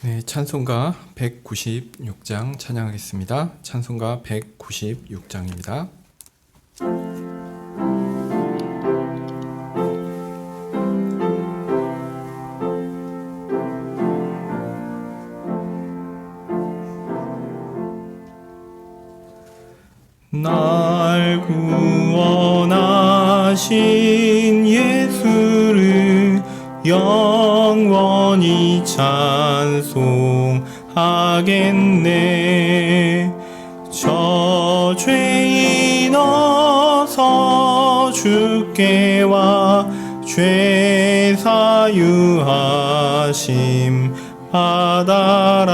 네, 찬송가 196장 찬양하겠습니다. 찬송가 196장입니다. 날 구원하신 예수를 영원히 찬송하겠네. 저 죄인 어서 주께 와 죄 사유하심 받아라.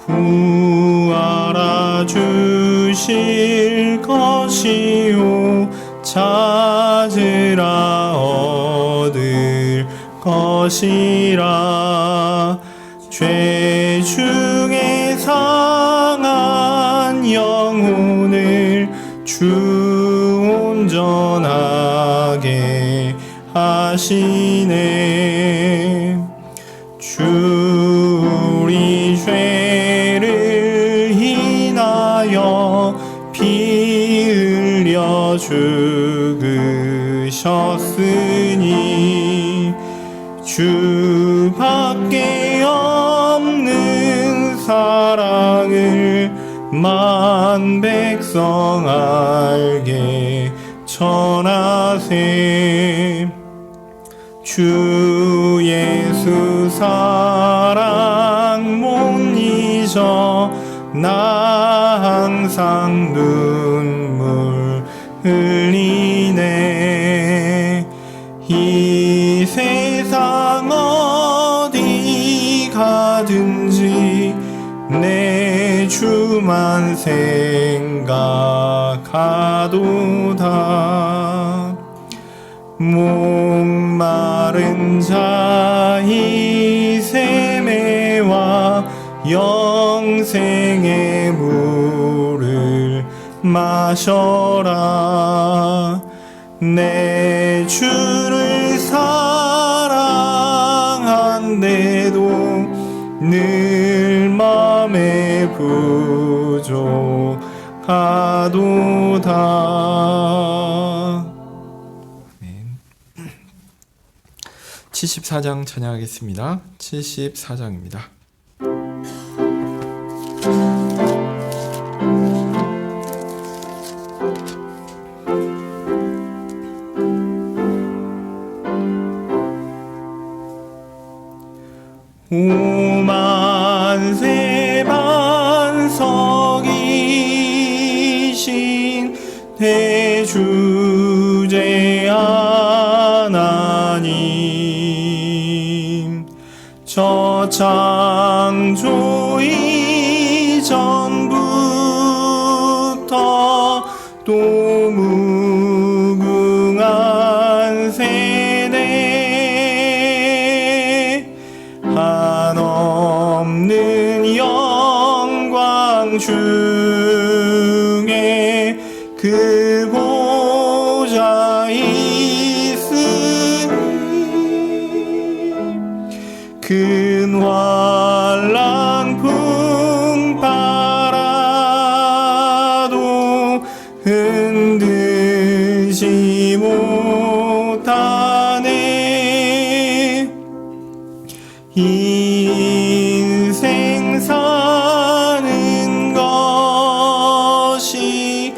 구하라 주실 것이요 찾으라 얻을 것이라. 죄 중에 상한 영혼을 주 온전하게 하시네. 주 우리 죄를 인하여 피 흘려 죽으셨으니 주밖에 없는 사랑을 만 백성 알게 전하세. 주 예수 사랑 못 잊어 나 항상 눈물 흘리네. 이 세상 어디 가든지 내 주만 생각하도다. 목마른 자이 샘에와 영생의 물을 마셔라. 내 주를 사랑한데도 늘 맘에 부족하도다. 74장 찬양하겠습니다. 74장입니다. 오만세 반석이신 대주제 하나님, 저 창조 이전부터 또 무궁한 세대 한없는 영광 중에 그 보좌 있으니 큰 환난 풍파라도 흔들지 못하네. 인생 사는 것이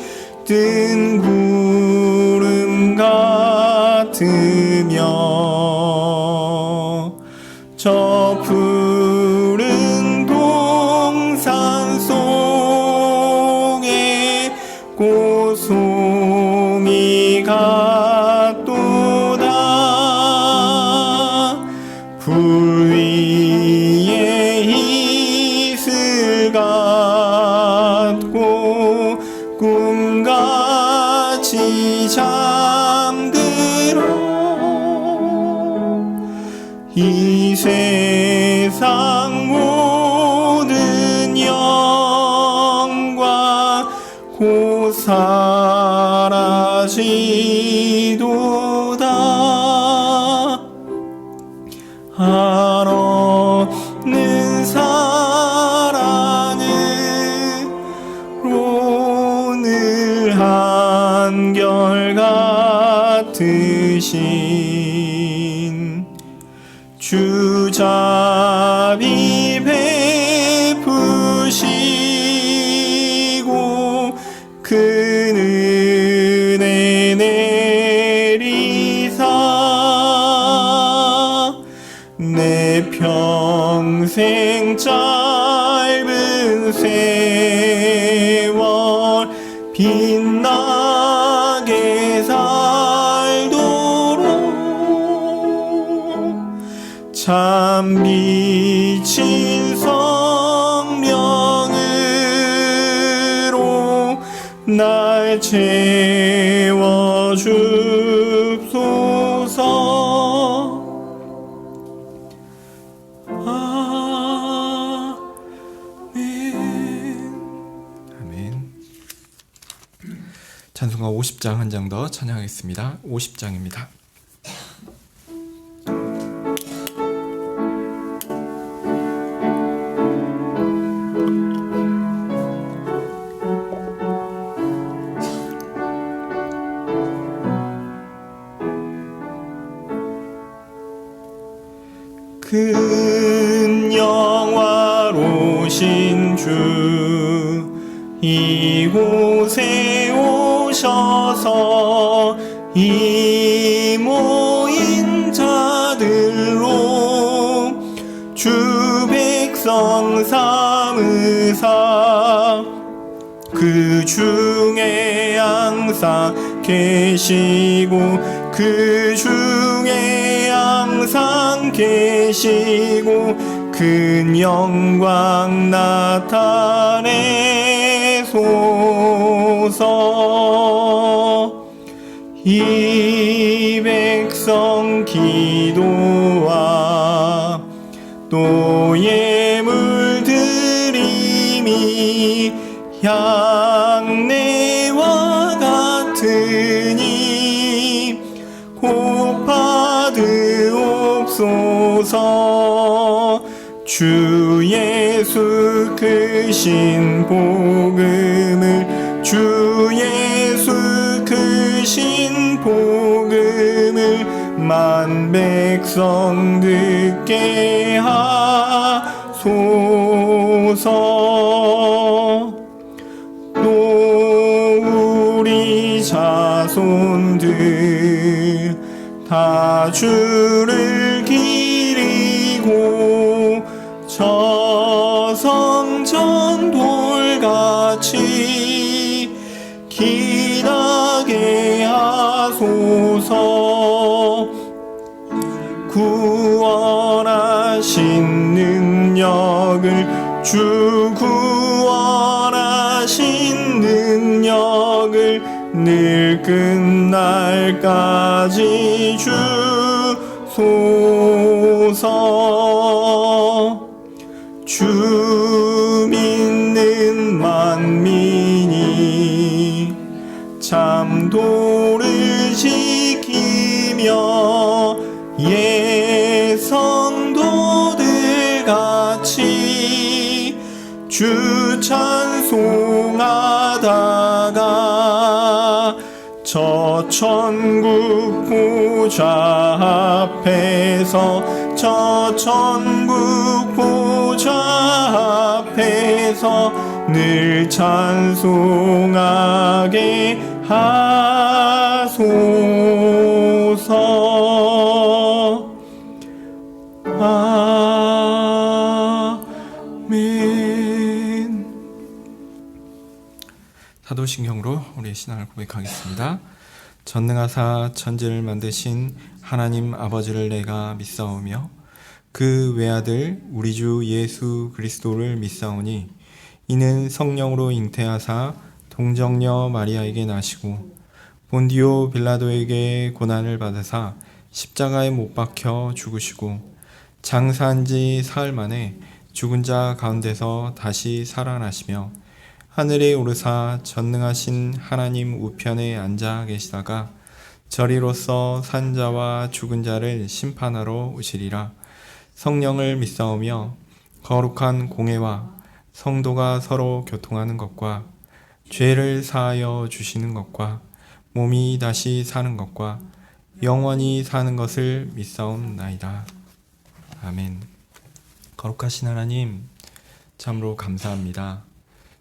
뜬 구름 같으며 저 푸른 동산 속에 꽃송이 같도다. 불 위에 이슬 같고 꿈같이 잠들어 이 세상 모든 영광 곧 사라지도다. 한없 주자비 베푸시고 그 은혜 내리사 내 평생 짧은 세월 빛나게 살도록 참 빛인 성령으로 날 채워 줍소서. 아멘. 찬송가 50장 한 장 더 찬양하겠습니다. 50장입니다. 큰 영화로신 주 이곳에 오셔서 이 모인 자들로 주 백성 삼으사 그 중에 항상 계시고 그 중에 항상 계시고 큰 영광 나타내소서. 이 백성 기도와 또 예물 드림이 양내와 같으니 곧 받으옵소서. 주 예수 크신 복음을 주 예수 크신 복음을 만 백성 듣게 하소서. 또 우리 자손들 다 주를 기리고 저 성전 돌같이 기나게 하소서. 구원하신 능력을 주 구원하신 능력을 늘 끝날까지 주소서. 주 믿는 만민이 참 도를 지키며 예성도들 같이 주 찬송하다가 저 천국 보좌 앞에서 저 천국 보좌 앞에서 늘 찬송하게 하소서. 아멘. 사도신경으로 우리의 신앙을 고백하겠습니다. 전능하사 천지를 만드신 하나님 아버지를 내가 믿사오며 그 외아들 우리 주 예수 그리스도를 믿사오니 이는 성령으로 잉태하사 동정녀 마리아에게 나시고 본디오 빌라도에게 고난을 받으사 십자가에 못 박혀 죽으시고 장사한 지 사흘 만에 죽은 자 가운데서 다시 살아나시며 하늘에 오르사 전능하신 하나님 우편에 앉아 계시다가 저리로서 산 자와 죽은 자를 심판하러 오시리라. 성령을 믿사오며 거룩한 공회와 성도가 서로 교통하는 것과 죄를 사하여 주시는 것과 몸이 다시 사는 것과 영원히 사는 것을 믿사옵나이다. 아멘. 거룩하신 하나님, 참으로 감사합니다.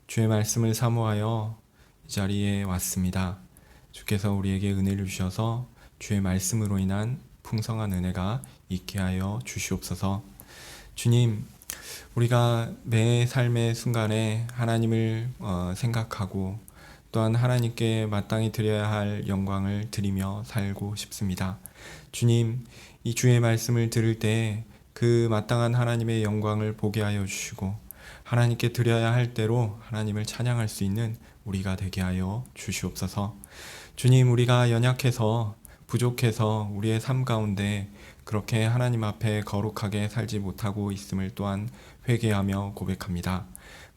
주의 말씀을 사모하여 이 자리에 왔습니다. 주께서 우리에게 은혜를 주셔서 주의 말씀으로 인한 풍성한 은혜가 있게 하여 주시옵소서. 주님, 우리가 매 삶의 순간에 하나님을 생각하고 또한 하나님께 마땅히 드려야 할 영광을 드리며 살고 싶습니다. 주님, 이 주의 말씀을 들을 때 그 마땅한 하나님의 영광을 보게 하여 주시고 하나님께 드려야 할 대로 하나님을 찬양할 수 있는 우리가 되게 하여 주시옵소서. 주님, 우리가 연약해서 부족해서 우리의 삶 가운데 그렇게 하나님 앞에 거룩하게 살지 못하고 있음을 또한 회개하며 고백합니다.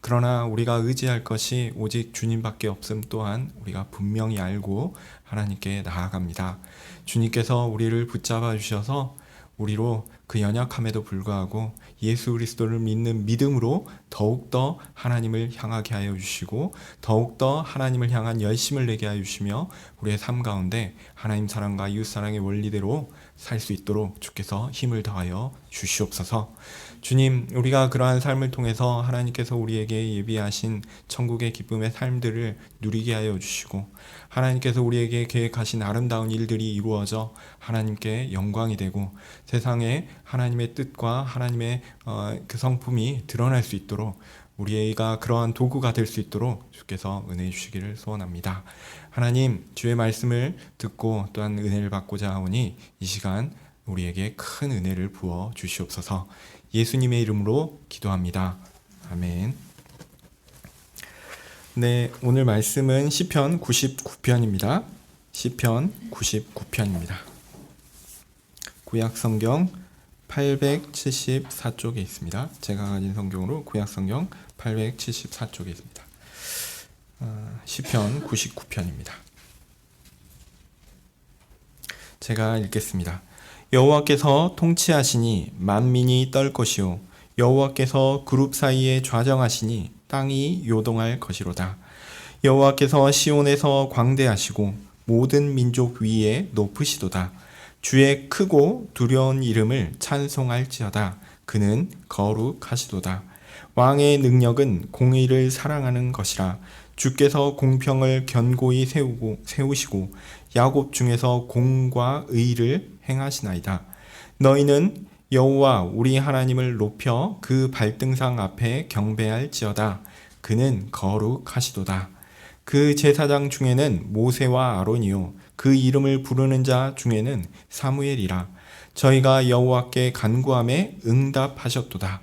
그러나 우리가 의지할 것이 오직 주님밖에 없음 또한 우리가 분명히 알고 하나님께 나아갑니다. 주님께서 우리를 붙잡아 주셔서 우리로 그 연약함에도 불구하고 예수 그리스도를 믿는 믿음으로 더욱더 하나님을 향하게 하여 주시고 더욱더 하나님을 향한 열심을 내게 하여 주시며 우리의 삶 가운데 하나님 사랑과 이웃 사랑의 원리대로 살 수 있도록 주께서 힘을 더하여 주시옵소서. 주님, 우리가 그러한 삶을 통해서 하나님께서 우리에게 예비하신 천국의 기쁨의 삶들을 누리게 하여 주시고 하나님께서 우리에게 계획하신 아름다운 일들이 이루어져 하나님께 영광이 되고 세상에 하나님의 뜻과 하나님의 그 성품이 드러날 수 있도록 우리가 그러한 도구가 될 수 있도록 주께서 은혜해 주시기를 소원합니다. 하나님, 주의 말씀을 듣고 또한 은혜를 받고자 하오니 이 시간 우리에게 큰 은혜를 부어 주시옵소서. 예수님의 이름으로 기도합니다. 아멘. 네, 오늘 말씀은 시편 99편입니다. 시편 99편입니다. 구약 성경 874쪽에 있습니다. 제가 가진 성경으로 구약 성경 874쪽에 있습니다. 시편 99편입니다. 제가 읽겠습니다. 여호와께서 통치하시니 만민이 떨 것이요 여호와께서 그룹 사이에 좌정하시니 땅이 요동할 것이로다. 여호와께서 시온에서 광대하시고 모든 민족 위에 높으시도다. 주의 크고 두려운 이름을 찬송할지어다. 그는 거룩하시도다. 왕의 능력은 공의를 사랑하는 것이라. 주께서 공평을 견고히 세우시고 야곱 중에서 공과 의를 행하시나이다. 너희는 여호와 우리 하나님을 높여 그 발등상 앞에 경배할지어다. 그는 거룩하시도다. 그 제사장 중에는 모세와 아론이요 그 이름을 부르는 자 중에는 사무엘이라. 저희가 여호와께 간구함에 응답하셨도다.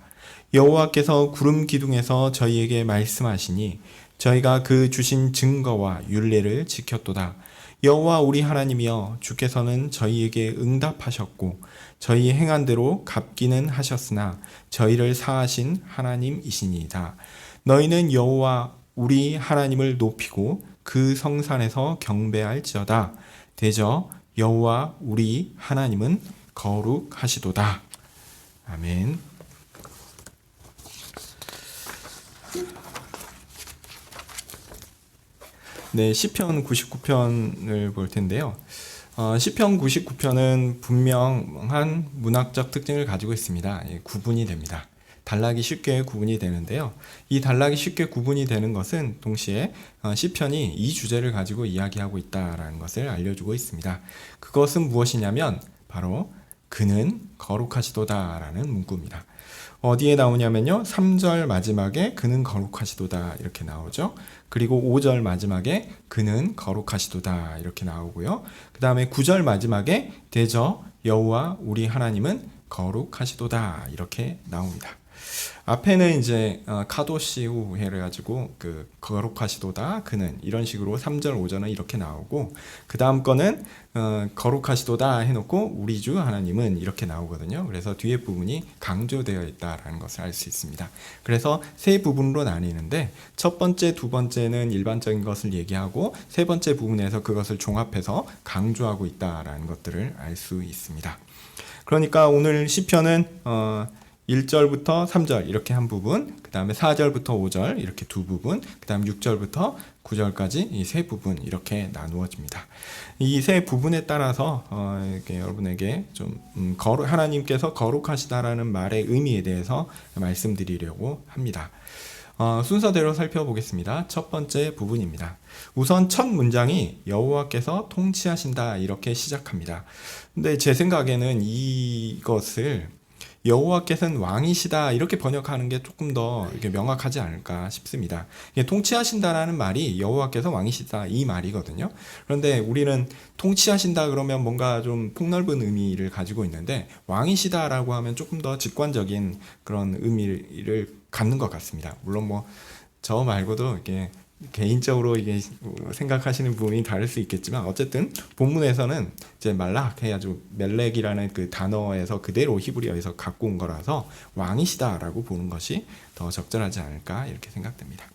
여호와께서 구름 기둥에서 저희에게 말씀하시니 저희가 그 주신 증거와 율례를 지켰도다. 여호와 우리 하나님이여, 주께서는 저희에게 응답하셨고 저희 행한 대로 갚기는 하셨으나 저희를 사하신 하나님이시니이다. 너희는 여호와 우리 하나님을 높이고 그 성산에서 경배할지어다. 대저 여호와 우리 하나님은 거룩하시도다. 아멘. 네, 시편 99편을 볼 텐데요. 시편 99편은 분명한 문학적 특징을 가지고 있습니다. 구분이 됩니다. 단락이 쉽게 구분이 되는데요. 이 단락이 쉽게 구분이 되는 것은 동시에 시편이 이 주제를 가지고 이야기하고 있다는 것을 알려주고 있습니다. 그것은 무엇이냐면 바로 그는 거룩하시도다라는 문구입니다. 어디에 나오냐면요, 3절 마지막에 그는 거룩하시도다 이렇게 나오죠. 그리고 5절 마지막에 그는 거룩하시도다 이렇게 나오고요. 그 다음에 9절 마지막에 대저 여호와 우리 하나님은 거룩하시도다 이렇게 나옵니다. 앞에는 이제 카도시우 해가지고 그 거룩하시도다 그는 이런 식으로 3절 5절은 이렇게 나오고, 그 다음 거는 거룩하시도다 해놓고 우리 주 하나님은 이렇게 나오거든요. 그래서 뒤에 부분이 강조되어 있다라는 것을 알 수 있습니다. 그래서 세 부분으로 나뉘는데 첫 번째, 두 번째는 일반적인 것을 얘기하고 세 번째 부분에서 그것을 종합해서 강조하고 있다라는 것들을 알 수 있습니다. 그러니까 오늘 시편은 1절부터 3절 이렇게 한 부분, 그 다음에 4절부터 5절 이렇게 두 부분, 그 다음 6절부터 9절까지 이 세 부분 이렇게 나누어집니다. 이 세 부분에 따라서 이렇게 여러분에게 좀 하나님께서 거룩하시다라는 말의 의미에 대해서 말씀드리려고 합니다. 순서대로 살펴보겠습니다. 첫 번째 부분입니다. 우선 첫 문장이 여호와께서 통치하신다 이렇게 시작합니다. 근데 제 생각에는 이것을 여호와께서는 왕이시다 이렇게 번역하는 게 조금 더 이렇게 명확하지 않을까 싶습니다. 통치하신다라는 말이 여호와께서 왕이시다 이 말이거든요. 그런데 우리는 통치하신다 그러면 뭔가 좀 폭넓은 의미를 가지고 있는데 왕이시다라고 하면 조금 더 직관적인 그런 의미를 갖는 것 같습니다. 물론 뭐 저 말고도 이렇게 개인적으로 이게 생각하시는 부분이 다를 수 있겠지만 어쨌든 본문에서는 이제 말락 해가지고 멜렉이라는 그 단어에서 그대로 히브리어에서 갖고 온 거라서 왕이시다라고 보는 것이 더 적절하지 않을까 이렇게 생각됩니다.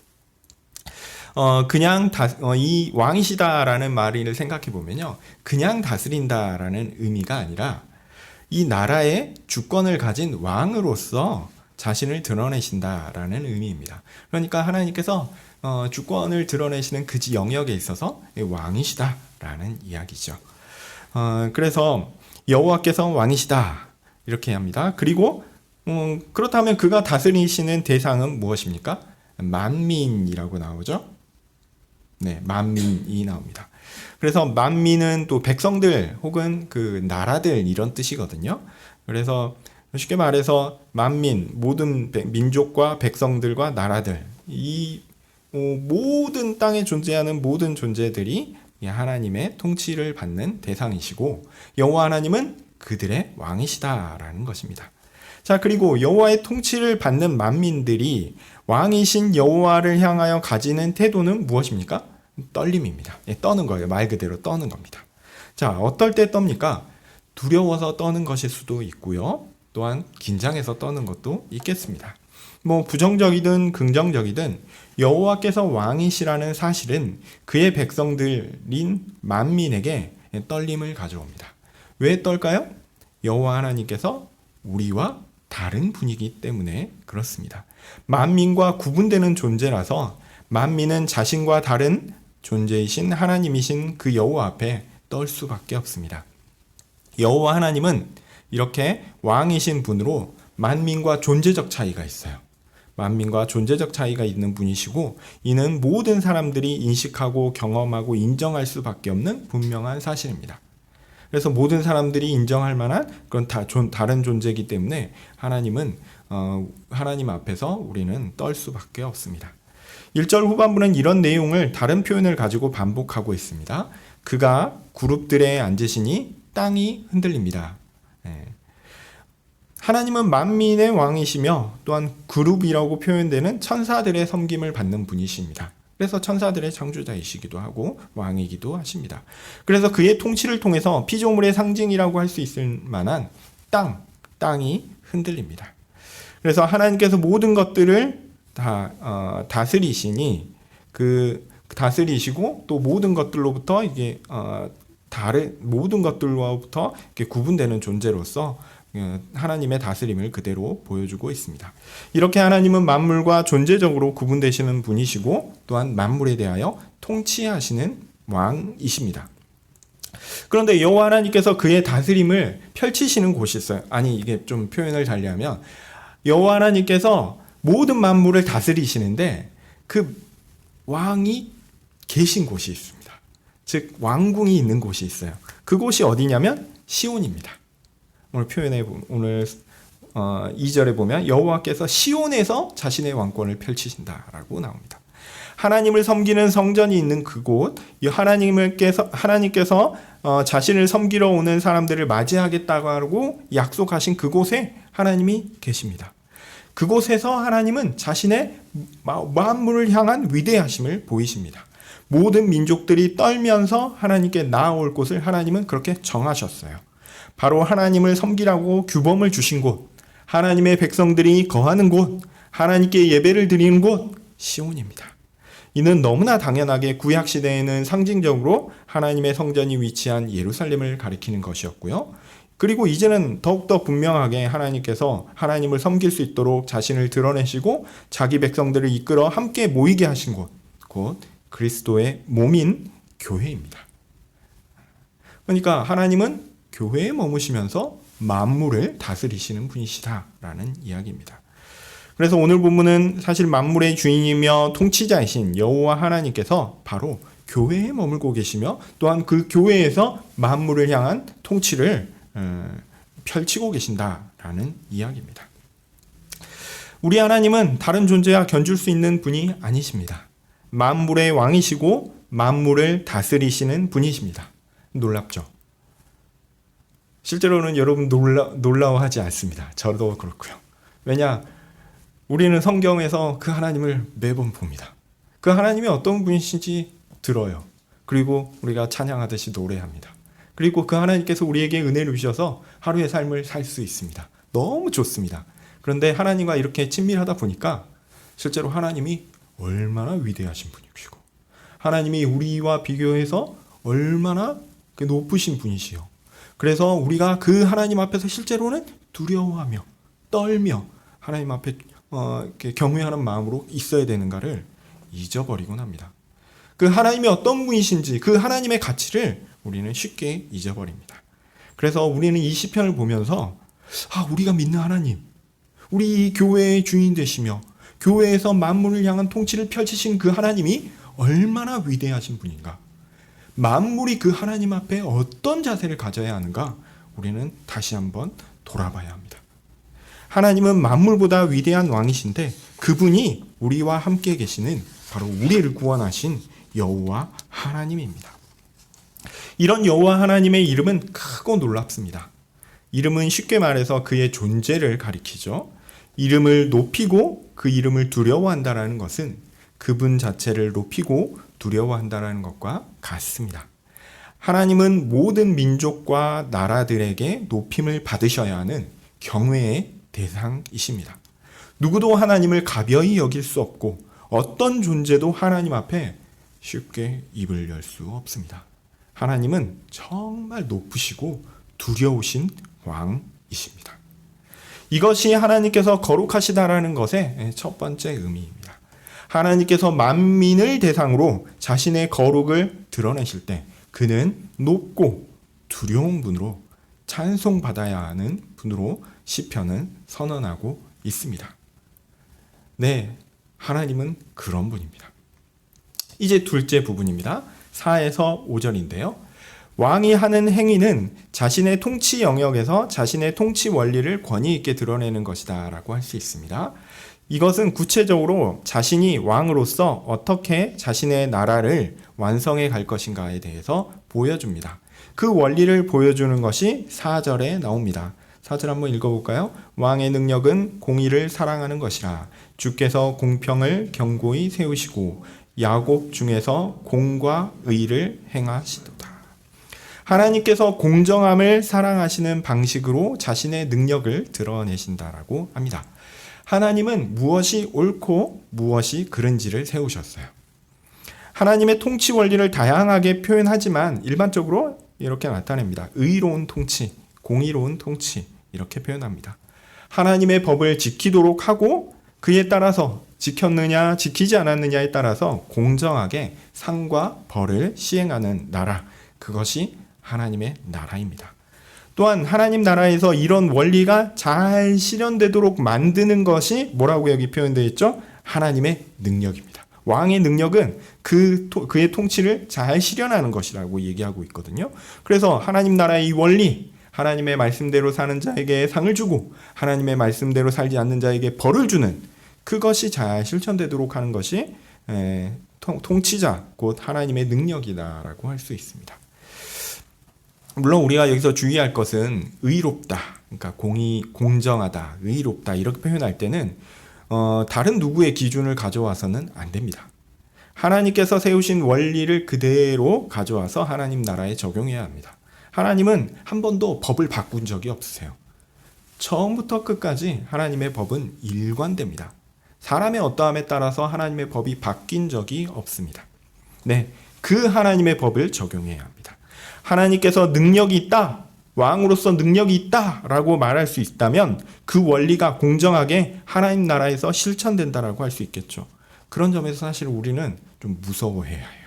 이 왕이시다라는 말을 생각해 보면요, 그냥 다스린다라는 의미가 아니라 이 나라의 주권을 가진 왕으로서 자신을 드러내신다라는 의미입니다. 그러니까 하나님께서 주권을 드러내시는 그 영역에 있어서 왕이시다라는 이야기죠. 그래서 여호와께서 왕이시다 이렇게 합니다. 그리고 그렇다면 그가 다스리시는 대상은 무엇입니까? 만민이라고 나오죠. 네, 만민이 나옵니다. 그래서 만민은 또 백성들 혹은 그 나라들 이런 뜻이거든요. 그래서 쉽게 말해서 만민, 모든 민족과 백성들과 나라들, 이 모든 땅에 존재하는 모든 존재들이 하나님의 통치를 받는 대상이시고 여호와 하나님은 그들의 왕이시다라는 것입니다. 자, 그리고 여호와의 통치를 받는 만민들이 왕이신 여호와를 향하여 가지는 태도는 무엇입니까? 떨림입니다. 떠는 거예요. 말 그대로 떠는 겁니다. 자, 어떨 때 떱니까? 두려워서 떠는 것일 수도 있고요. 또한 긴장해서 떠는 것도 있겠습니다. 뭐 부정적이든 긍정적이든 여호와께서 왕이시라는 사실은 그의 백성들인 만민에게 떨림을 가져옵니다. 왜 떨까요? 여호와 하나님께서 우리와 다른 분이기 때문에 그렇습니다. 만민과 구분되는 존재라서 만민은 자신과 다른 존재이신 하나님이신 그 여호와 앞에 떨 수밖에 없습니다. 여호와 하나님은 이렇게 왕이신 분으로 만민과 존재적 차이가 있어요. 만민과 존재적 차이가 있는 분이시고 이는 모든 사람들이 인식하고 경험하고 인정할 수밖에 없는 분명한 사실입니다. 그래서 모든 사람들이 인정할 만한 그런 다른 존재이기 때문에 하나님은 하나님 앞에서 우리는 떨 수밖에 없습니다. 1절 후반부는 이런 내용을 다른 표현을 가지고 반복하고 있습니다. 그가 그룹들에 앉으시니 땅이 흔들립니다. 하나님은 만민의 왕이시며 또한 그룹이라고 표현되는 천사들의 섬김을 받는 분이십니다. 그래서 천사들의 창조자이시기도 하고 왕이기도 하십니다. 그래서 그의 통치를 통해서 피조물의 상징이라고 할 수 있을 만한 땅이 흔들립니다. 그래서 하나님께서 모든 것들을 다 다스리시니 다스리시고 또 모든 것들로부터 이게 다른 모든 것들로부터 이렇게 구분되는 존재로서 하나님의 다스림을 그대로 보여주고 있습니다. 이렇게 하나님은 만물과 존재적으로 구분되시는 분이시고 또한 만물에 대하여 통치하시는 왕이십니다. 그런데 여호와 하나님께서 그의 다스림을 펼치시는 곳이 있어요. 아니 이게 좀 표현을 달리하면 여호와 하나님께서 모든 만물을 다스리시는데 그 왕이 계신 곳이 있습니다. 즉 왕궁이 있는 곳이 있어요. 그곳이 어디냐면 시온입니다. 오늘 2절에 보면 여호와께서 시온에서 자신의 왕권을 펼치신다라고 나옵니다. 하나님을 섬기는 성전이 있는 그곳, 하나님께서 자신을 섬기러 오는 사람들을 맞이하겠다고 약속하신 그곳에 하나님이 계십니다. 그곳에서 하나님은 자신의 만물을 향한 위대하심을 보이십니다. 모든 민족들이 떨면서 하나님께 나아올 곳을 하나님은 그렇게 정하셨어요. 바로 하나님을 섬기라고 규범을 주신 곳, 하나님의 백성들이 거하는 곳, 하나님께 예배를 드리는 곳, 시온입니다. 이는 너무나 당연하게 구약시대에는 상징적으로 하나님의 성전이 위치한 예루살렘을 가리키는 것이었고요. 그리고 이제는 더욱더 분명하게 하나님께서 하나님을 섬길 수 있도록 자신을 드러내시고 자기 백성들을 이끌어 함께 모이게 하신 곳, 곧 그리스도의 몸인 교회입니다. 그러니까 하나님은 교회에 머무시면서 만물을 다스리시는 분이시다라는 이야기입니다. 그래서 오늘 본문은 사실 만물의 주인이며 통치자이신 여호와 하나님께서 바로 교회에 머물고 계시며 또한 그 교회에서 만물을 향한 통치를 펼치고 계신다라는 이야기입니다. 우리 하나님은 다른 존재와 견줄 수 있는 분이 아니십니다. 만물의 왕이시고 만물을 다스리시는 분이십니다. 놀랍죠? 실제로는 여러분 놀라워하지 않습니다. 저도 그렇고요. 왜냐? 우리는 성경에서 그 하나님을 매번 봅니다. 그 하나님이 어떤 분이신지 들어요. 그리고 우리가 찬양하듯이 노래합니다. 그리고 그 하나님께서 우리에게 은혜를 주셔서 하루의 삶을 살 수 있습니다. 너무 좋습니다. 그런데 하나님과 이렇게 친밀하다 보니까 실제로 하나님이 얼마나 위대하신 분이시고 하나님이 우리와 비교해서 얼마나 높으신 분이시요. 그래서 우리가 그 하나님 앞에서 실제로는 두려워하며 떨며 하나님 앞에 이렇게 경외하는 마음으로 있어야 되는가를 잊어버리곤 합니다. 그 하나님이 어떤 분이신지 그 하나님의 가치를 우리는 쉽게 잊어버립니다. 그래서 우리는 이 시편을 보면서 우리가 믿는 하나님, 우리 이 교회의 주인 되시며 교회에서 만물을 향한 통치를 펼치신 그 하나님이 얼마나 위대하신 분인가, 만물이 그 하나님 앞에 어떤 자세를 가져야 하는가 우리는 다시 한번 돌아봐야 합니다. 하나님은 만물보다 위대한 왕이신데 그분이 우리와 함께 계시는 바로 우리를 구원하신 여호와 하나님입니다. 이런 여호와 하나님의 이름은 크고 놀랍습니다. 이름은 쉽게 말해서 그의 존재를 가리키죠. 이름을 높이고 그 이름을 두려워한다는 것은 그분 자체를 높이고 두려워한다는 것과 같습니다. 하나님은 모든 민족과 나라들에게 높임을 받으셔야 하는 경외의 대상이십니다. 누구도 하나님을 가벼이 여길 수 없고 어떤 존재도 하나님 앞에 쉽게 입을 열 수 없습니다. 하나님은 정말 높으시고 두려우신 왕이십니다. 이것이 하나님께서 거룩하시다라는 것의 첫 번째 의미입니다. 하나님께서 만민을 대상으로 자신의 거룩을 드러내실 때 그는 높고 두려운 분으로 찬송받아야 하는 분으로 시편은 선언하고 있습니다. 네, 하나님은 그런 분입니다. 이제 둘째 부분입니다. 4에서 5절인데요. 왕이 하는 행위는 자신의 통치 영역에서 자신의 통치 원리를 권위 있게 드러내는 것이다 라고 할 수 있습니다. 이것은 구체적으로 자신이 왕으로서 어떻게 자신의 나라를 완성해 갈 것인가에 대해서 보여줍니다. 그 원리를 보여주는 것이 4절에 나옵니다. 4절 한번 읽어볼까요? 왕의 능력은 공의를 사랑하는 것이라. 주께서 공평을 견고히 세우시고 야곱 중에서 공과 의를 행하시도다. 하나님께서 공정함을 사랑하시는 방식으로 자신의 능력을 드러내신다라고 합니다. 하나님은 무엇이 옳고 무엇이 그른지를 세우셨어요. 하나님의 통치 원리를 다양하게 표현하지만 일반적으로 이렇게 나타냅니다. 의로운 통치, 공의로운 통치 이렇게 표현합니다. 하나님의 법을 지키도록 하고 그에 따라서 지켰느냐 지키지 않았느냐에 따라서 공정하게 상과 벌을 시행하는 나라, 그것이 하나님의 나라입니다. 또한 하나님 나라에서 이런 원리가 잘 실현되도록 만드는 것이 뭐라고 여기 표현되어 있죠? 하나님의 능력입니다. 왕의 능력은 그의 통치를 잘 실현하는 것이라고 얘기하고 있거든요. 그래서 하나님 나라의 이 원리, 하나님의 말씀대로 사는 자에게 상을 주고 하나님의 말씀대로 살지 않는 자에게 벌을 주는, 그것이 잘 실천되도록 하는 것이 통치자 곧 하나님의 능력이다라고 할 수 있습니다. 물론 우리가 여기서 주의할 것은 의롭다, 그러니까 공정하다, 의롭다 이렇게 표현할 때는 다른 누구의 기준을 가져와서는 안 됩니다. 하나님께서 세우신 원리를 그대로 가져와서 하나님 나라에 적용해야 합니다. 하나님은 한 번도 법을 바꾼 적이 없으세요. 처음부터 끝까지 하나님의 법은 일관됩니다. 사람의 어떠함에 따라서 하나님의 법이 바뀐 적이 없습니다. 네, 그 하나님의 법을 적용해야 합니다. 하나님께서 능력이 있다, 왕으로서 능력이 있다라고 말할 수 있다면 그 원리가 공정하게 하나님 나라에서 실천된다라고 할 수 있겠죠. 그런 점에서 사실 우리는 좀 무서워해야 해요.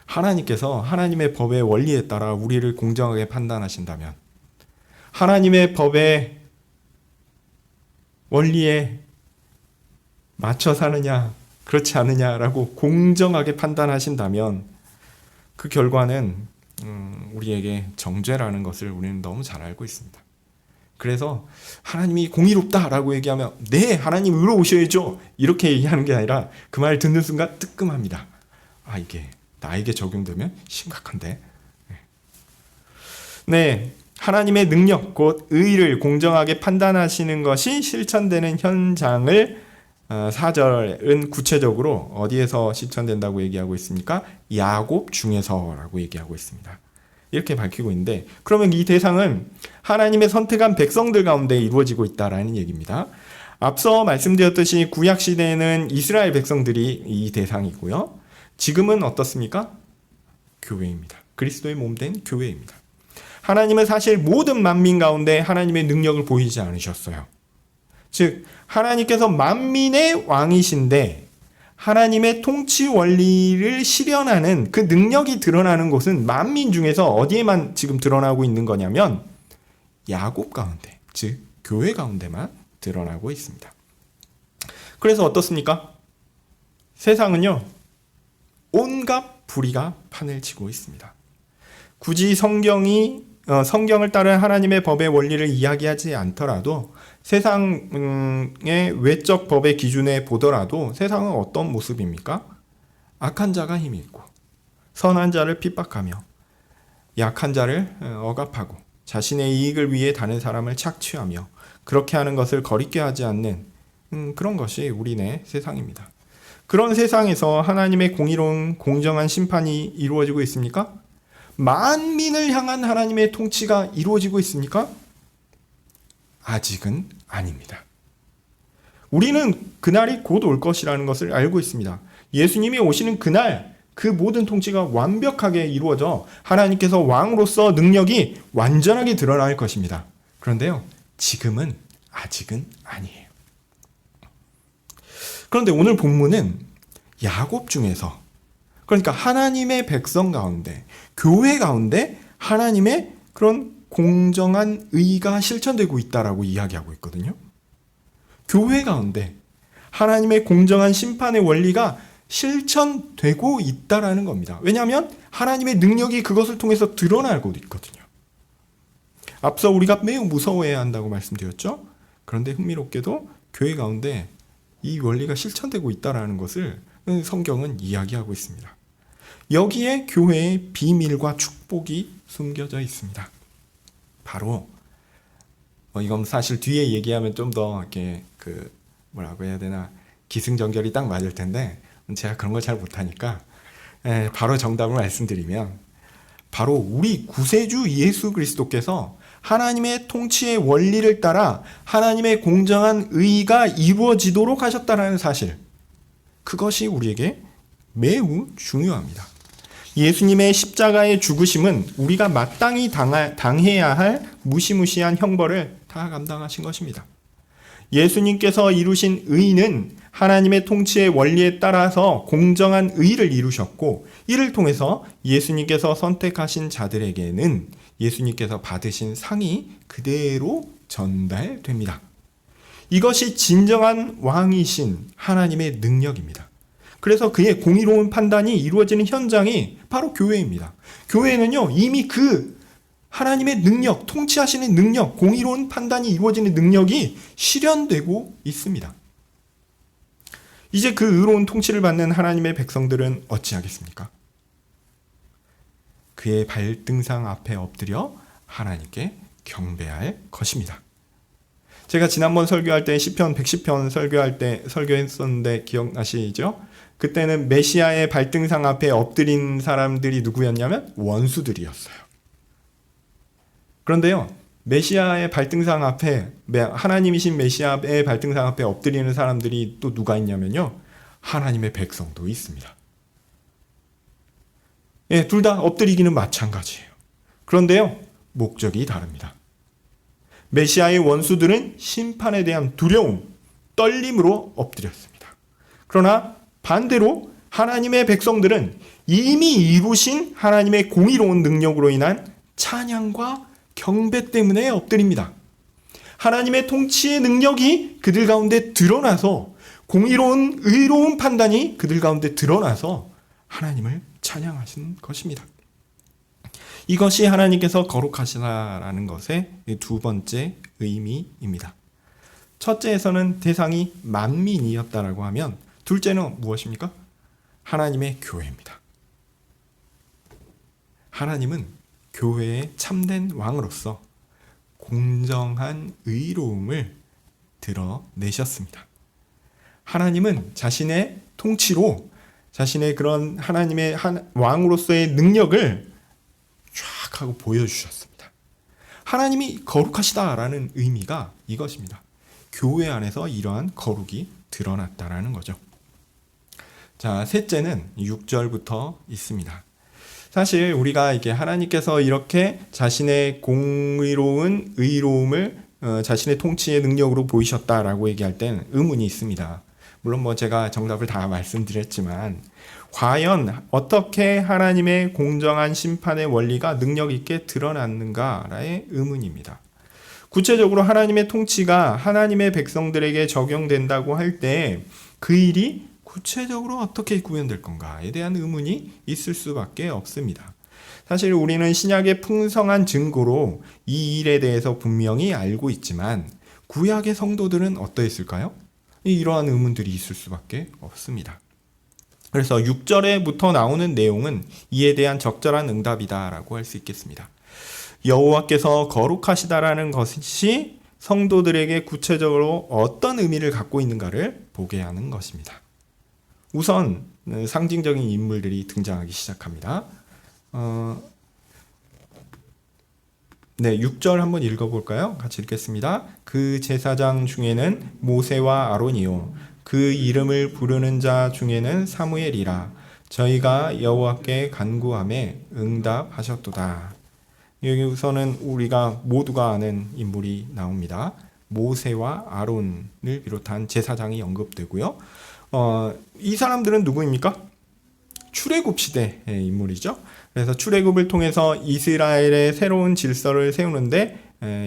하나님께서 하나님의 법의 원리에 따라 우리를 공정하게 판단하신다면, 하나님의 법의 원리에 맞춰 사느냐 그렇지 않느냐라고 공정하게 판단하신다면 그 결과는 우리에게 정죄라는 것을 우리는 너무 잘 알고 있습니다. 그래서 하나님이 공의롭다라고 얘기하면 네, 하나님 의로우셔야죠 이렇게 얘기하는 게 아니라 그 말 듣는 순간 뜨끔합니다. 아, 이게 나에게 적용되면 심각한데. 네, 하나님의 능력 곧 의를 공정하게 판단하시는 것이 실천되는 현장을 4절은 구체적으로 어디에서 실천된다고 얘기하고 있습니까? 야곱 중에서라고 얘기하고 있습니다. 이렇게 밝히고 있는데, 그러면 이 대상은 하나님의 선택한 백성들 가운데 이루어지고 있다라는 얘기입니다. 앞서 말씀드렸듯이 구약 시대에는 이스라엘 백성들이 이 대상이고요. 지금은 어떻습니까? 교회입니다. 그리스도의 몸된 교회입니다. 하나님은 사실 모든 만민 가운데 하나님의 능력을 보이지 않으셨어요. 즉 하나님께서 만민의 왕이신데 하나님의 통치 원리를 실현하는 그 능력이 드러나는 곳은 만민 중에서 어디에만 지금 드러나고 있는 거냐면 야곱 가운데, 즉 교회 가운데만 드러나고 있습니다. 그래서 어떻습니까? 세상은요 온갖 불의가 판을 치고 있습니다. 굳이 성경을 따른 하나님의 법의 원리를 이야기하지 않더라도 세상의 외적 법의 기준에 보더라도 세상은 어떤 모습입니까? 악한 자가 힘이 있고 선한 자를 핍박하며 약한 자를 억압하고 자신의 이익을 위해 다른 사람을 착취하며 그렇게 하는 것을 거리게 하지 않는 그런 것이 우리네 세상입니다. 그런 세상에서 하나님의 공의로운 공정한 심판이 이루어지고 있습니까? 만민을 향한 하나님의 통치가 이루어지고 있습니까? 아직은 아닙니다. 우리는 그날이 곧 올 것이라는 것을 알고 있습니다. 예수님이 오시는 그날 그 모든 통치가 완벽하게 이루어져 하나님께서 왕으로서 능력이 완전하게 드러날 것입니다. 그런데요, 지금은 아직은 아니에요. 그런데 오늘 본문은 야곱 중에서, 그러니까 하나님의 백성 가운데, 교회 가운데 하나님의 그런 공정한 의가 실천되고 있다라고 이야기하고 있거든요. 교회 가운데 하나님의 공정한 심판의 원리가 실천되고 있다라는 겁니다. 왜냐하면 하나님의 능력이 그것을 통해서 드러나고 있거든요. 앞서 우리가 매우 무서워해야 한다고 말씀드렸죠. 그런데 흥미롭게도 교회 가운데 이 원리가 실천되고 있다라는 것을 성경은 이야기하고 있습니다. 여기에 교회의 비밀과 축복이 숨겨져 있습니다. 바로 이건 사실 뒤에 얘기하면 좀 더 이렇게 뭐라고 해야 되나 기승전결이 딱 맞을 텐데 제가 그런 걸 잘 못하니까 바로 정답을 말씀드리면 바로 우리 구세주 예수 그리스도께서 하나님의 통치의 원리를 따라 하나님의 공정한 의가 이루어지도록 하셨다는 사실, 그것이 우리에게 매우 중요합니다. 예수님의 십자가의 죽으심은 우리가 마땅히 당해야 할 무시무시한 형벌을 다 감당하신 것입니다. 예수님께서 이루신 의는 하나님의 통치의 원리에 따라서 공정한 의를 이루셨고, 이를 통해서 예수님께서 선택하신 자들에게는 예수님께서 받으신 상이 그대로 전달됩니다. 이것이 진정한 왕이신 하나님의 능력입니다. 그래서 그의 공의로운 판단이 이루어지는 현장이 바로 교회입니다. 교회는요, 이미 그 하나님의 능력, 통치하시는 능력, 공의로운 판단이 이루어지는 능력이 실현되고 있습니다. 이제 그 의로운 통치를 받는 하나님의 백성들은 어찌하겠습니까? 그의 발등상 앞에 엎드려 하나님께 경배할 것입니다. 제가 지난번 설교할 때 시편 110편 설교할 때 설교했었는데 기억나시죠? 그때는 메시아의 발등상 앞에 엎드린 사람들이 누구였냐면 원수들이었어요. 그런데요, 메시아의 발등상 앞에, 하나님이신 메시아의 발등상 앞에 엎드리는 사람들이 또 누가 있냐면요, 하나님의 백성도 있습니다. 예, 둘 다 엎드리기는 마찬가지예요. 그런데요, 목적이 다릅니다. 메시아의 원수들은 심판에 대한 두려움, 떨림으로 엎드렸습니다. 그러나 반대로 하나님의 백성들은 이미 이루신 하나님의 공의로운 능력으로 인한 찬양과 경배 때문에 엎드립니다. 하나님의 통치의 능력이 그들 가운데 드러나서 공의로운 의로운 판단이 그들 가운데 드러나서 하나님을 찬양하신 것입니다. 이것이 하나님께서 거룩하시다라는 것의 두 번째 의미입니다. 첫째에서는 대상이 만민이었다라고 하면 둘째는 무엇입니까? 하나님의 교회입니다. 하나님은 교회의 참된 왕으로서 공정한 의로움을 드러내셨습니다. 하나님은 자신의 통치로 자신의 그런 하나님의 왕으로서의 능력을 쫙 하고 보여주셨습니다. 하나님이 거룩하시다라는 의미가 이것입니다. 교회 안에서 이러한 거룩이 드러났다라는 거죠. 자, 셋째는 6절부터 있습니다. 사실 우리가 이게 하나님께서 이렇게 자신의 공의로운 의로움을 자신의 통치의 능력으로 보이셨다라고 얘기할 때는 의문이 있습니다. 물론 제가 정답을 다 말씀드렸지만 과연 어떻게 하나님의 공정한 심판의 원리가 능력 있게 드러났는가라의 의문입니다. 구체적으로 하나님의 통치가 하나님의 백성들에게 적용된다고 할 때 그 일이 구체적으로 어떻게 구현될 건가에 대한 의문이 있을 수밖에 없습니다. 사실 우리는 신약의 풍성한 증거로 이 일에 대해서 분명히 알고 있지만 구약의 성도들은 어떠했을까요? 이러한 의문들이 있을 수밖에 없습니다. 그래서 6절에부터 나오는 내용은 이에 대한 적절한 응답이다라고 할 수 있겠습니다. 여호와께서 거룩하시다라는 것이 성도들에게 구체적으로 어떤 의미를 갖고 있는가를 보게 하는 것입니다. 우선 상징적인 인물들이 등장하기 시작합니다. 6절 한번 읽어볼까요? 같이 읽겠습니다. 그 제사장 중에는 모세와 아론이요 그 이름을 부르는 자 중에는 사무엘이라 저희가 여호와께 간구함에 응답하셨도다. 여기서는 우리가 모두가 아는 인물이 나옵니다. 모세와 아론을 비롯한 제사장이 언급되고요. 이 사람들은 누구입니까? 출애굽 시대의 인물이죠. 그래서 출애굽을 통해서 이스라엘의 새로운 질서를 세우는데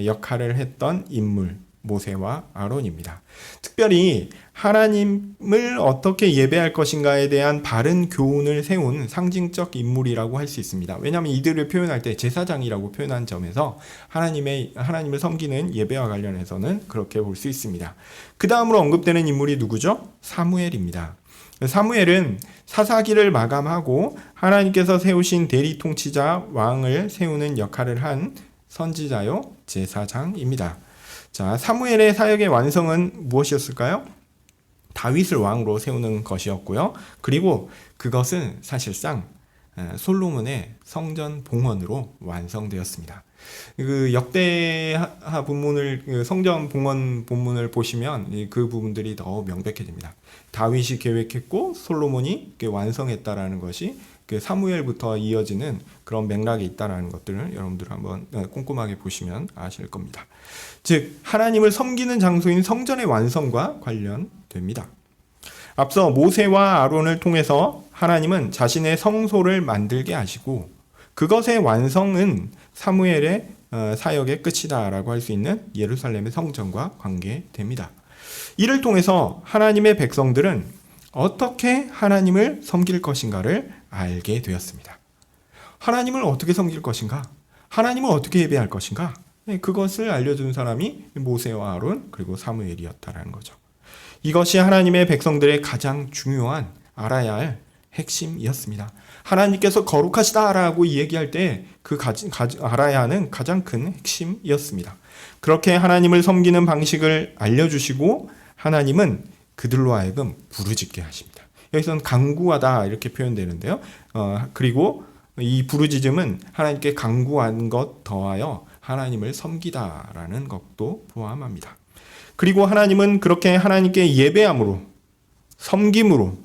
역할을 했던 인물 모세와 아론입니다. 특별히 하나님을 어떻게 예배할 것인가에 대한 바른 교훈을 세운 상징적 인물이라고 할 수 있습니다. 왜냐하면 이들을 표현할 때 제사장이라고 표현한 점에서 하나님을 섬기는 예배와 관련해서는 그렇게 볼 수 있습니다. 그 다음으로 언급되는 인물이 누구죠? 사무엘입니다. 사무엘은 사사기를 마감하고 하나님께서 세우신 대리 통치자 왕을 세우는 역할을 한 선지자요 제사장입니다. 자, 사무엘의 사역의 완성은 무엇이었을까요? 다윗을 왕으로 세우는 것이었고요. 그리고 그것은 사실상 솔로몬의 성전 봉헌으로 완성되었습니다. 그 역대하 본문을 성전 봉헌 본문을 보시면 그 부분들이 더 명백해집니다. 다윗이 계획했고 솔로몬이 완성했다라는 것이 그 사무엘부터 이어지는 그런 맥락이 있다라는 것들을 여러분들 한번 꼼꼼하게 보시면 아실 겁니다. 즉 하나님을 섬기는 장소인 성전의 완성과 관련됩니다. 앞서 모세와 아론을 통해서 하나님은 자신의 성소를 만들게 하시고 그것의 완성은 사무엘의 사역의 끝이다라고 할 수 있는 예루살렘의 성전과 관계됩니다. 이를 통해서 하나님의 백성들은 어떻게 하나님을 섬길 것인가를 알게 되었습니다. 하나님을 어떻게 섬길 것인가? 하나님을 어떻게 예배할 것인가? 그것을 알려준 사람이 모세와 아론 그리고 사무엘이었다라는 거죠. 이것이 하나님의 백성들의 가장 중요한 알아야 할 핵심이었습니다. 하나님께서 거룩하시다라고 얘기할 때 그 알아야 하는 가장 큰 핵심이었습니다. 그렇게 하나님을 섬기는 방식을 알려주시고 하나님은 그들로 하여금 부르짖게 하십니다. 여기서는 간구하다 이렇게 표현되는데요. 그리고 이 부르짖음은 하나님께 간구한 것 더하여 하나님을 섬기다라는 것도 포함합니다. 그리고 하나님은 그렇게 하나님께 예배함으로 섬김으로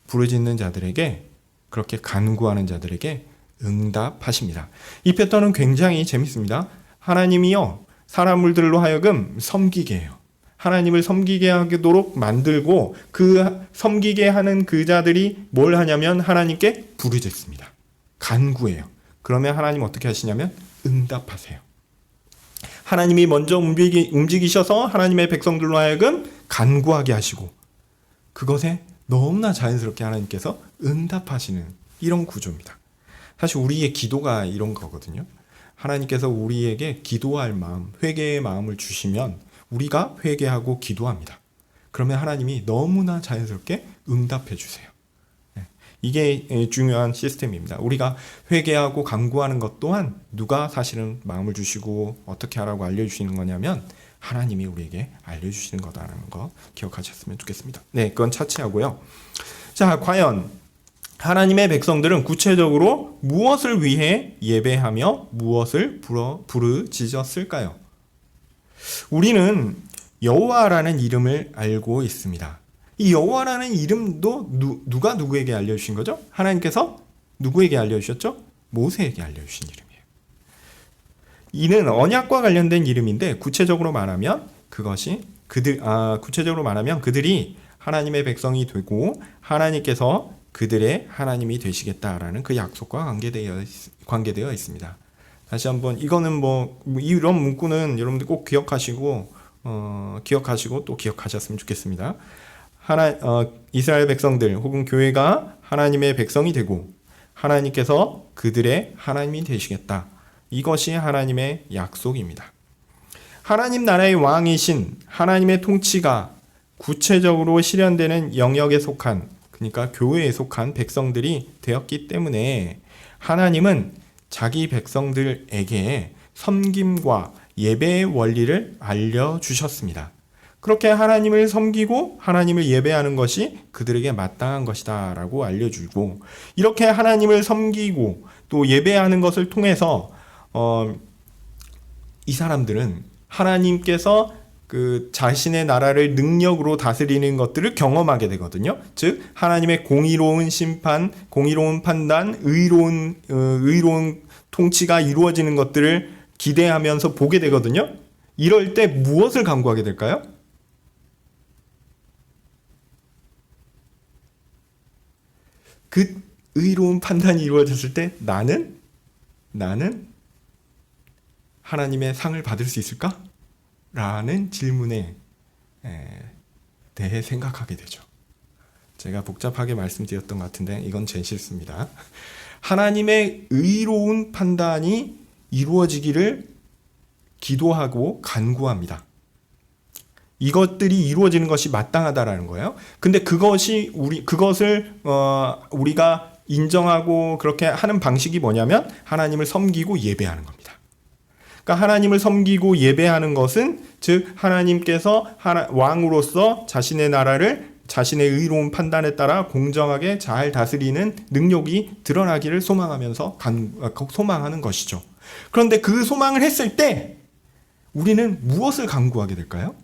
부르짖는 자들에게 그렇게 간구하는 자들에게 응답하십니다. 이 패턴은 굉장히 재밌습니다. 하나님이요, 사람들로 하여금 섬기게 해요. 하나님을 섬기게 하도록 만들고 그 섬기게 하는 그 자들이 뭘 하냐면 하나님께 부르짖습니다. 간구해요. 그러면 하나님 어떻게 하시냐면 응답하세요. 하나님이 먼저 움직이셔서 하나님의 백성들로 하여금 간구하게 하시고 그것에 너무나 자연스럽게 하나님께서 응답하시는 이런 구조입니다. 사실 우리의 기도가 이런 거거든요. 하나님께서 우리에게 기도할 마음, 회개의 마음을 주시면 우리가 회개하고 기도합니다. 그러면 하나님이 너무나 자연스럽게 응답해 주세요. 이게 중요한 시스템입니다. 우리가 회개하고 간구하는 것 또한 누가 사실은 마음을 주시고 어떻게 하라고 알려주시는 거냐면 하나님이 우리에게 알려주시는 거다라는 거 기억하셨으면 좋겠습니다. 네, 그건 차치하고요. 자, 과연 하나님의 백성들은 구체적으로 무엇을 위해 예배하며 무엇을 부르짖었을까요? 우리는 여호와라는 이름을 알고 있습니다. 이 여호와라는 이름도 누가 누구에게 알려주신 거죠? 하나님께서 누구에게 알려주셨죠? 모세에게 알려주신 이름이에요. 이는 언약과 관련된 이름인데 구체적으로 말하면 그들이 하나님의 백성이 되고 하나님께서 그들의 하나님이 되시겠다라는 그 약속과 관계되어 있습니다. 다시 한번 이거는 이런 문구는 여러분들 꼭 기억하시고 또 기억하셨으면 좋겠습니다. 이스라엘 백성들 혹은 교회가 하나님의 백성이 되고 하나님께서 그들의 하나님이 되시겠다. 이것이 하나님의 약속입니다. 하나님 나라의 왕이신 하나님의 통치가 구체적으로 실현되는 영역에 속한, 그러니까 교회에 속한 백성들이 되었기 때문에 하나님은 자기 백성들에게 섬김과 예배의 원리를 알려주셨습니다. 그렇게 하나님을 섬기고 하나님을 예배하는 것이 그들에게 마땅한 것이다 라고 알려주고, 이렇게 하나님을 섬기고 또 예배하는 것을 통해서 이 사람들은 하나님께서 그 자신의 나라를 능력으로 다스리는 것들을 경험하게 되거든요. 즉 하나님의 공의로운 심판, 공의로운 판단, 의로운 통치가 이루어지는 것들을 기대하면서 보게 되거든요. 이럴 때 무엇을 간구하게 될까요? 그 의로운 판단이 이루어졌을 때 나는 하나님의 상을 받을 수 있을까? 라는 질문에 대해 생각하게 되죠. 제가 복잡하게 말씀드렸던 것 같은데 이건 제 실수입니다. 하나님의 의로운 판단이 이루어지기를 기도하고 간구합니다. 이것들이 이루어지는 것이 마땅하다라는 거예요. 근데 그것을 우리가 인정하고 그렇게 하는 방식이 뭐냐면 하나님을 섬기고 예배하는 겁니다. 그러니까 하나님을 섬기고 예배하는 것은 즉 하나님께서 왕으로서 자신의 나라를 자신의 의로운 판단에 따라 공정하게 잘 다스리는 능력이 드러나기를 소망하는 것이죠. 그런데 그 소망을 했을 때 우리는 무엇을 간구하게 될까요?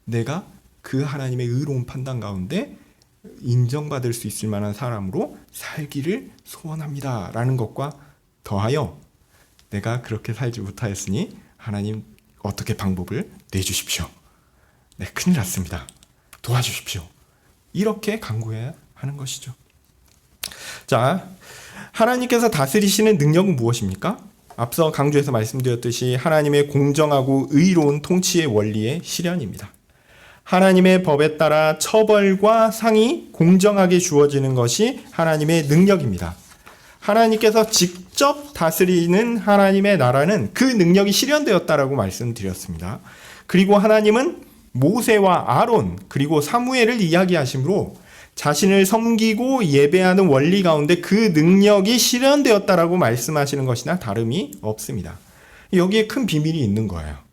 내가 그 하나님의 의로운 판단 가운데 인정받을 수 있을 만한 사람으로 살기를 소원합니다 라는 것과 더하여 내가 그렇게 살지 못하였으니 하나님 어떻게 방법을 내주십시오. 네, 큰일 났습니다. 도와주십시오. 이렇게 간구해야 하는 것이죠. 자, 하나님께서 다스리시는 능력은 무엇입니까? 앞서 강조해서 말씀드렸듯이 하나님의 공정하고 의로운 통치의 원리의 실현입니다. 하나님의 법에 따라 처벌과 상이 공정하게 주어지는 것이 하나님의 능력입니다. 하나님께서 직접 다스리는 하나님의 나라는 그 능력이 실현되었다라고 말씀드렸습니다. 그리고 하나님은 모세와 아론 그리고 사무엘을 이야기하시므로 자신을 섬기고 예배하는 원리 가운데 그 능력이 실현되었다라고 말씀하시는 것이나 다름이 없습니다. 여기에 큰 비밀이 있는 거예요.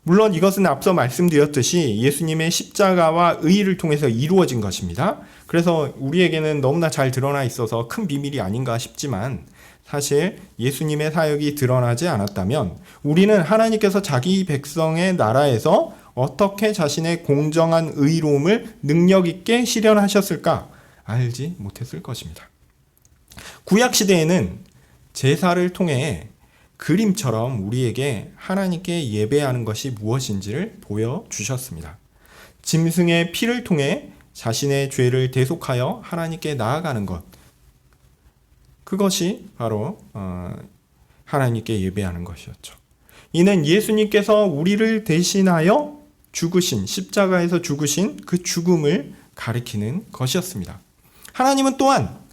물론 이것은 앞서 말씀드렸듯이 예수님의 십자가와 의를 통해서 이루어진 것입니다. 그래서 우리에게는 너무나 잘 드러나 있어서 큰 비밀이 아닌가 싶지만 사실 예수님의 사역이 드러나지 않았다면 우리는 하나님께서 자기 백성의 나라에서 어떻게 자신의 공정한 의로움을 능력 있게 실현하셨을까 알지 못했을 것입니다. 구약 시대에는 제사를 통해 그림처럼 우리에게 하나님께 예배하는 것이 무엇인지를 보여주셨습니다. 짐승의 피를 통해 자신의 죄를 대속하여 하나님께 나아가는 것, 그것이 바로 하나님께 예배하는 것이었죠. 이는 예수님께서 우리를 대신하여 죽으신, 십자가에서 죽으신 그 죽음을 가리키는 것이었습니다. 하나님은 또한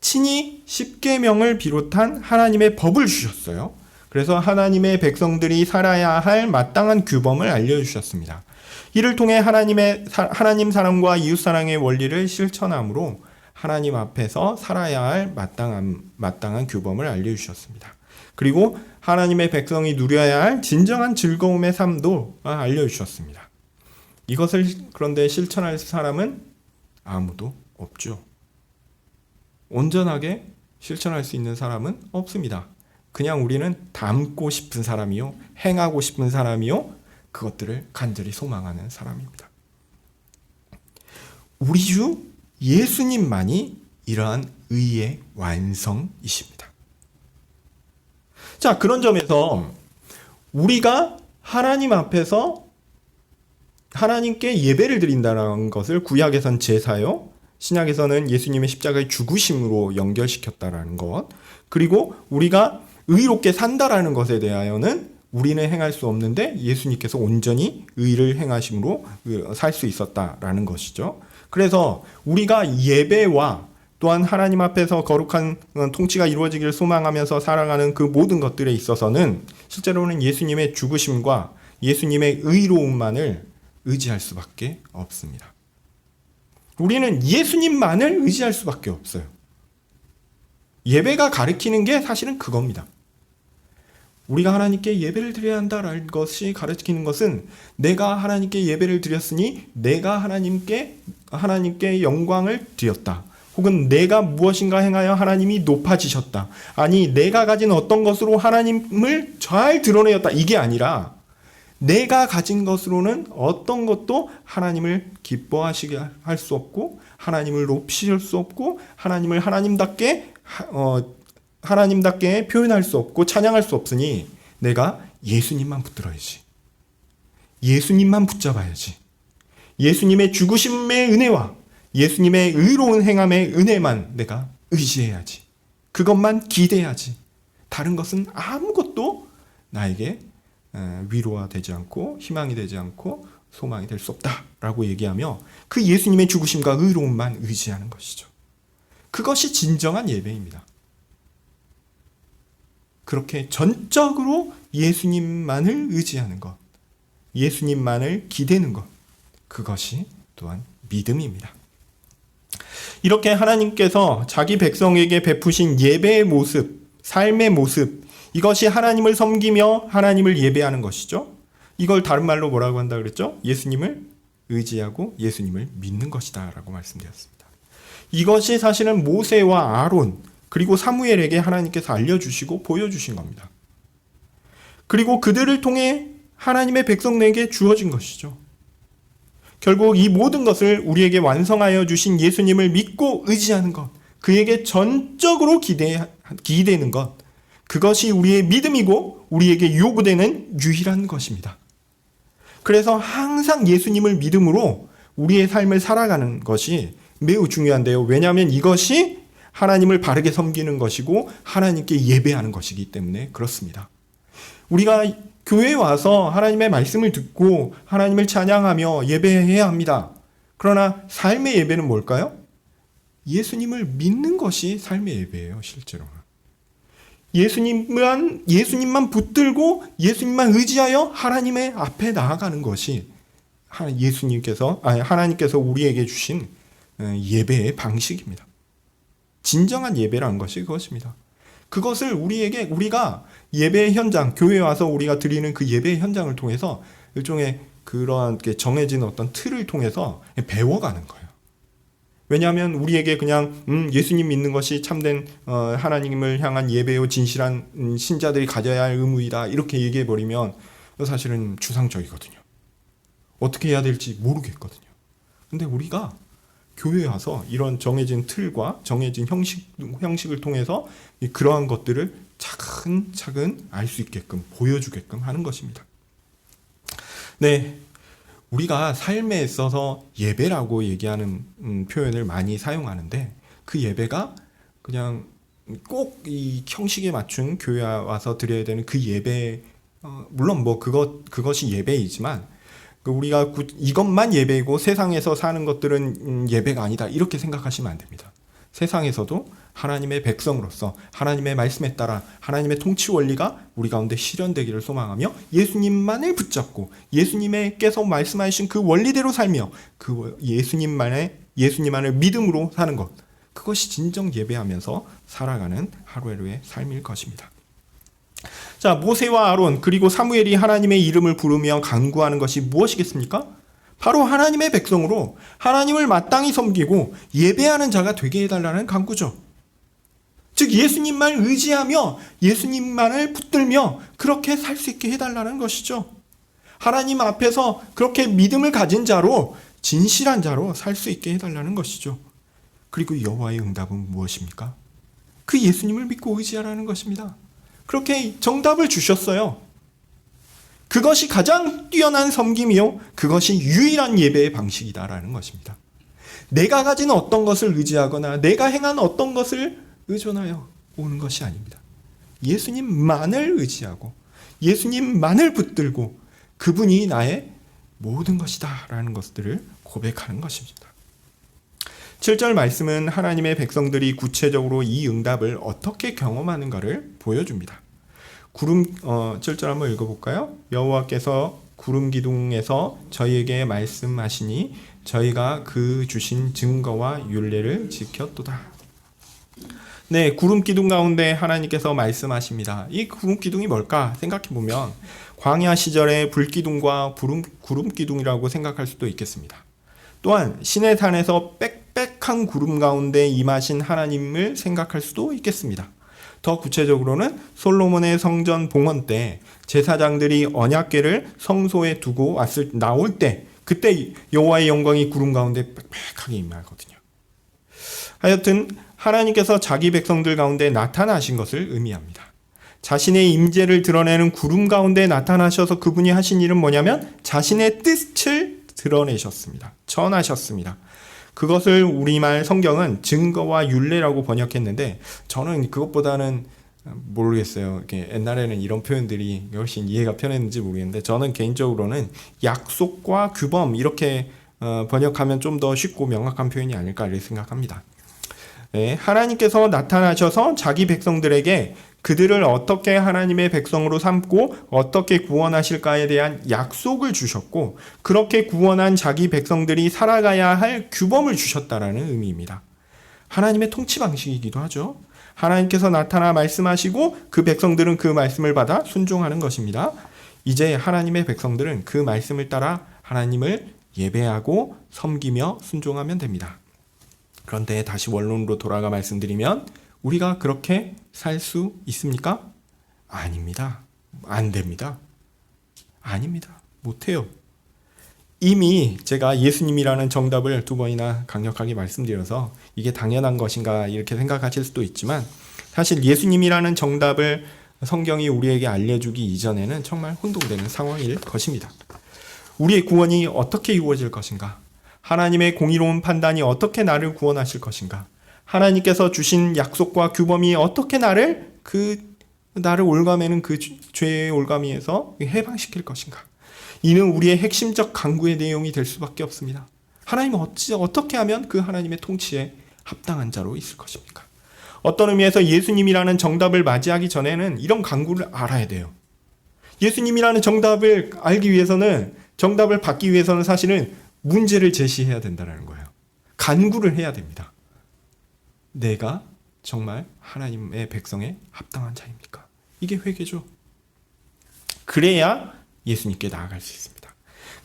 친히 십계명을 비롯한 하나님의 법을 주셨어요. 그래서 하나님의 백성들이 살아야 할 마땅한 규범을 알려주셨습니다. 이를 통해 하나님 사랑과 이웃 사랑의 원리를 실천함으로 하나님 앞에서 살아야 할 마땅한 규범을 알려주셨습니다. 그리고 하나님의 백성이 누려야 할 진정한 즐거움의 삶도 알려주셨습니다. 이것을 그런데 실천할 사람은 아무도 없죠. 온전하게 실천할 수 있는 사람은 없습니다. 그냥 우리는 담고 싶은 사람이요, 행하고 싶은 사람이요, 그것들을 간절히 소망하는 사람입니다. 우리 주 예수님만이 이러한 의의 완성이십니다. 자, 그런 점에서 우리가 하나님 앞에서 하나님께 예배를 드린다는 것을 구약에선 제사요, 신약에서는 예수님의 십자가의 죽으심으로 연결시켰다라는 것, 그리고 우리가 의롭게 산다라는 것에 대하여는 우리는 행할 수 없는데 예수님께서 온전히 의를 행하심으로 살 수 있었다라는 것이죠. 그래서 우리가 예배와 또한 하나님 앞에서 거룩한 통치가 이루어지기를 소망하면서 살아가는 그 모든 것들에 있어서는 실제로는 예수님의 죽으심과 예수님의 의로움만을 의지할 수밖에 없습니다. 우리는 예수님만을 의지할 수밖에 없어요. 예배가 가리키는 게 사실은 그겁니다. 우리가 하나님께 예배를 드려야 한다라는 것이 가르치는 것은 내가 하나님께 예배를 드렸으니 내가 하나님께 영광을 드렸다. 혹은 내가 무엇인가 행하여 하나님이 높아지셨다. 아니, 내가 가진 어떤 것으로 하나님을 잘 드러내었다. 이게 아니라 내가 가진 것으로는 어떤 것도 하나님을 기뻐하시게 할 수 없고 하나님을 높이실 수 없고 하나님을 하나님답게 표현할 수 없고 찬양할 수 없으니 내가 예수님만 붙들어야지. 예수님만 붙잡아야지. 예수님의 죽으심의 은혜와 예수님의 의로운 행함의 은혜만 내가 의지해야지. 그것만 기대야지. 다른 것은 아무것도 나에게 위로가 되지 않고 희망이 되지 않고 소망이 될 수 없다라고 얘기하며 그 예수님의 죽으심과 의로움만 의지하는 것이죠. 그것이 진정한 예배입니다. 그렇게 전적으로 예수님만을 의지하는 것, 예수님만을 기대는 것, 그것이 또한 믿음입니다. 이렇게 하나님께서 자기 백성에게 베푸신 예배의 모습, 삶의 모습, 이것이 하나님을 섬기며 하나님을 예배하는 것이죠. 이걸 다른 말로 뭐라고 한다 그랬죠? 예수님을 의지하고 예수님을 믿는 것이다 라고 말씀드렸습니다. 이것이 사실은 모세와 아론 그리고 사무엘에게 하나님께서 알려주시고 보여주신 겁니다. 그리고 그들을 통해 하나님의 백성에게 주어진 것이죠. 결국 이 모든 것을 우리에게 완성하여 주신 예수님을 믿고 의지하는 것, 그에게 전적으로 기대는 것, 그것이 우리의 믿음이고 우리에게 요구되는 유일한 것입니다. 그래서 항상 예수님을 믿음으로 우리의 삶을 살아가는 것이 매우 중요한데요. 왜냐하면 이것이 하나님을 바르게 섬기는 것이고 하나님께 예배하는 것이기 때문에 그렇습니다. 우리가 교회에 와서 하나님의 말씀을 듣고 하나님을 찬양하며 예배해야 합니다. 그러나 삶의 예배는 뭘까요? 예수님을 믿는 것이 삶의 예배예요, 실제로는. 예수님만 붙들고 예수님만 의지하여 하나님의 앞에 나아가는 것이 하나님께서 우리에게 주신 예배의 방식입니다. 진정한 예배라는 것이 그것입니다. 그것을 우리가 예배의 현장, 교회에 와서 우리가 드리는 그 예배의 현장을 통해서 일종의 그러한 정해진 어떤 틀을 통해서 배워가는 거예요. 왜냐하면 우리에게 그냥 예수님 믿는 것이 참된 하나님을 향한 예배요 진실한 신자들이 가져야 할 의무이다 이렇게 얘기해버리면 사실은 추상적이거든요. 어떻게 해야 될지 모르겠거든요. 근데 우리가 교회에 와서 이런 정해진 틀과 정해진 형식을 통해서 그러한 것들을 차근차근 알 수 있게끔 보여주게끔 하는 것입니다. 네, 우리가 삶에 있어서 예배라고 얘기하는 표현을 많이 사용하는데 그 예배가 그냥 꼭 이 형식에 맞춘 교회에 와서 드려야 되는 그 예배, 물론 뭐 그것이 예배이지만 우리가 이것만 예배이고 세상에서 사는 것들은 예배가 아니다 이렇게 생각하시면 안 됩니다. 세상에서도 하나님의 백성으로서 하나님의 말씀에 따라 하나님의 통치 원리가 우리 가운데 실현되기를 소망하며 예수님만을 붙잡고 예수님께서 말씀하신 그 원리대로 살며 그 예수님만을 믿음으로 사는 것, 그것이 진정 예배하면서 살아가는 하루하루의 삶일 것입니다. 자, 모세와 아론 그리고 사무엘이 하나님의 이름을 부르며 간구하는 것이 무엇이겠습니까? 바로 하나님의 백성으로 하나님을 마땅히 섬기고 예배하는 자가 되게 해달라는 간구죠. 즉 예수님만 의지하며 예수님만을 붙들며 그렇게 살 수 있게 해달라는 것이죠. 하나님 앞에서 그렇게 믿음을 가진 자로, 진실한 자로 살 수 있게 해달라는 것이죠. 그리고 여호와의 응답은 무엇입니까? 그 예수님을 믿고 의지하라는 것입니다. 그렇게 정답을 주셨어요. 그것이 가장 뛰어난 섬김이요, 그것이 유일한 예배의 방식이다라는 것입니다. 내가 가진 어떤 것을 의지하거나 내가 행한 어떤 것을 의존하여 오는 것이 아닙니다. 예수님만을 의지하고 예수님만을 붙들고 그분이 나의 모든 것이다 라는 것들을 고백하는 것입니다. 7절 말씀은 하나님의 백성들이 구체적으로 이 응답을 어떻게 경험하는가를 보여줍니다. 7절 한번 읽어볼까요? 여호와께서 구름 기둥에서 저희에게 말씀하시니 저희가 그 주신 증거와 율례를 지켰도다. 네, 구름 기둥 가운데 하나님께서 말씀하십니다. 이 구름 기둥이 뭘까 생각해보면 광야 시절의 불 기둥과 구름 기둥이라고 생각할 수도 있겠습니다. 또한 시내산에서 빽빽한 구름 가운데 임하신 하나님을 생각할 수도 있겠습니다. 더 구체적으로는 솔로몬의 성전 봉헌 때 제사장들이 언약궤를 성소에 두고 나올 때 그때 여호와의 영광이 구름 가운데 빽빽하게 임하거든요. 하여튼 하나님께서 자기 백성들 가운데 나타나신 것을 의미합니다. 자신의 임재를 드러내는 구름 가운데 나타나셔서 그분이 하신 일은 뭐냐면 자신의 뜻을 드러내셨습니다. 전하셨습니다. 그것을 우리말 성경은 증거와 율례라고 번역했는데 저는 그것보다는 모르겠어요. 이렇게 옛날에는 이런 표현들이 훨씬 이해가 편했는지 모르겠는데 저는 개인적으로는 약속과 규범 이렇게 번역하면 좀 더 쉽고 명확한 표현이 아닐까 이렇게 생각합니다. 네, 하나님께서 나타나셔서 자기 백성들에게 그들을 어떻게 하나님의 백성으로 삼고 어떻게 구원하실까에 대한 약속을 주셨고 그렇게 구원한 자기 백성들이 살아가야 할 규범을 주셨다라는 의미입니다. 하나님의 통치 방식이기도 하죠. 하나님께서 나타나 말씀하시고 그 백성들은 그 말씀을 받아 순종하는 것입니다. 이제 하나님의 백성들은 그 말씀을 따라 하나님을 예배하고 섬기며 순종하면 됩니다. 그런데 다시 원론으로 돌아가 말씀드리면 우리가 그렇게 살 수 있습니까? 아닙니다. 안 됩니다. 아닙니다. 못해요. 이미 제가 예수님이라는 정답을 2번이나 강력하게 말씀드려서 이게 당연한 것인가 이렇게 생각하실 수도 있지만 사실 예수님이라는 정답을 성경이 우리에게 알려주기 이전에는 정말 혼동되는 상황일 것입니다. 우리의 구원이 어떻게 이루어질 것인가? 하나님의 공의로운 판단이 어떻게 나를 구원하실 것인가? 하나님께서 주신 약속과 규범이 어떻게 나를 올가매는 그 죄의 올가미에서 해방시킬 것인가? 이는 우리의 핵심적 간구의 내용이 될 수밖에 없습니다. 하나님은 어떻게 하면 그 하나님의 통치에 합당한 자로 있을 것입니까? 어떤 의미에서 예수님이라는 정답을 맞이하기 전에는 이런 간구를 알아야 돼요. 예수님이라는 정답을 알기 위해서는, 정답을 받기 위해서는 사실은 문제를 제시해야 된다는 거예요. 간구를 해야 됩니다. 내가 정말 하나님의 백성에 합당한 자입니까? 이게 회개죠. 그래야 예수님께 나아갈 수 있습니다.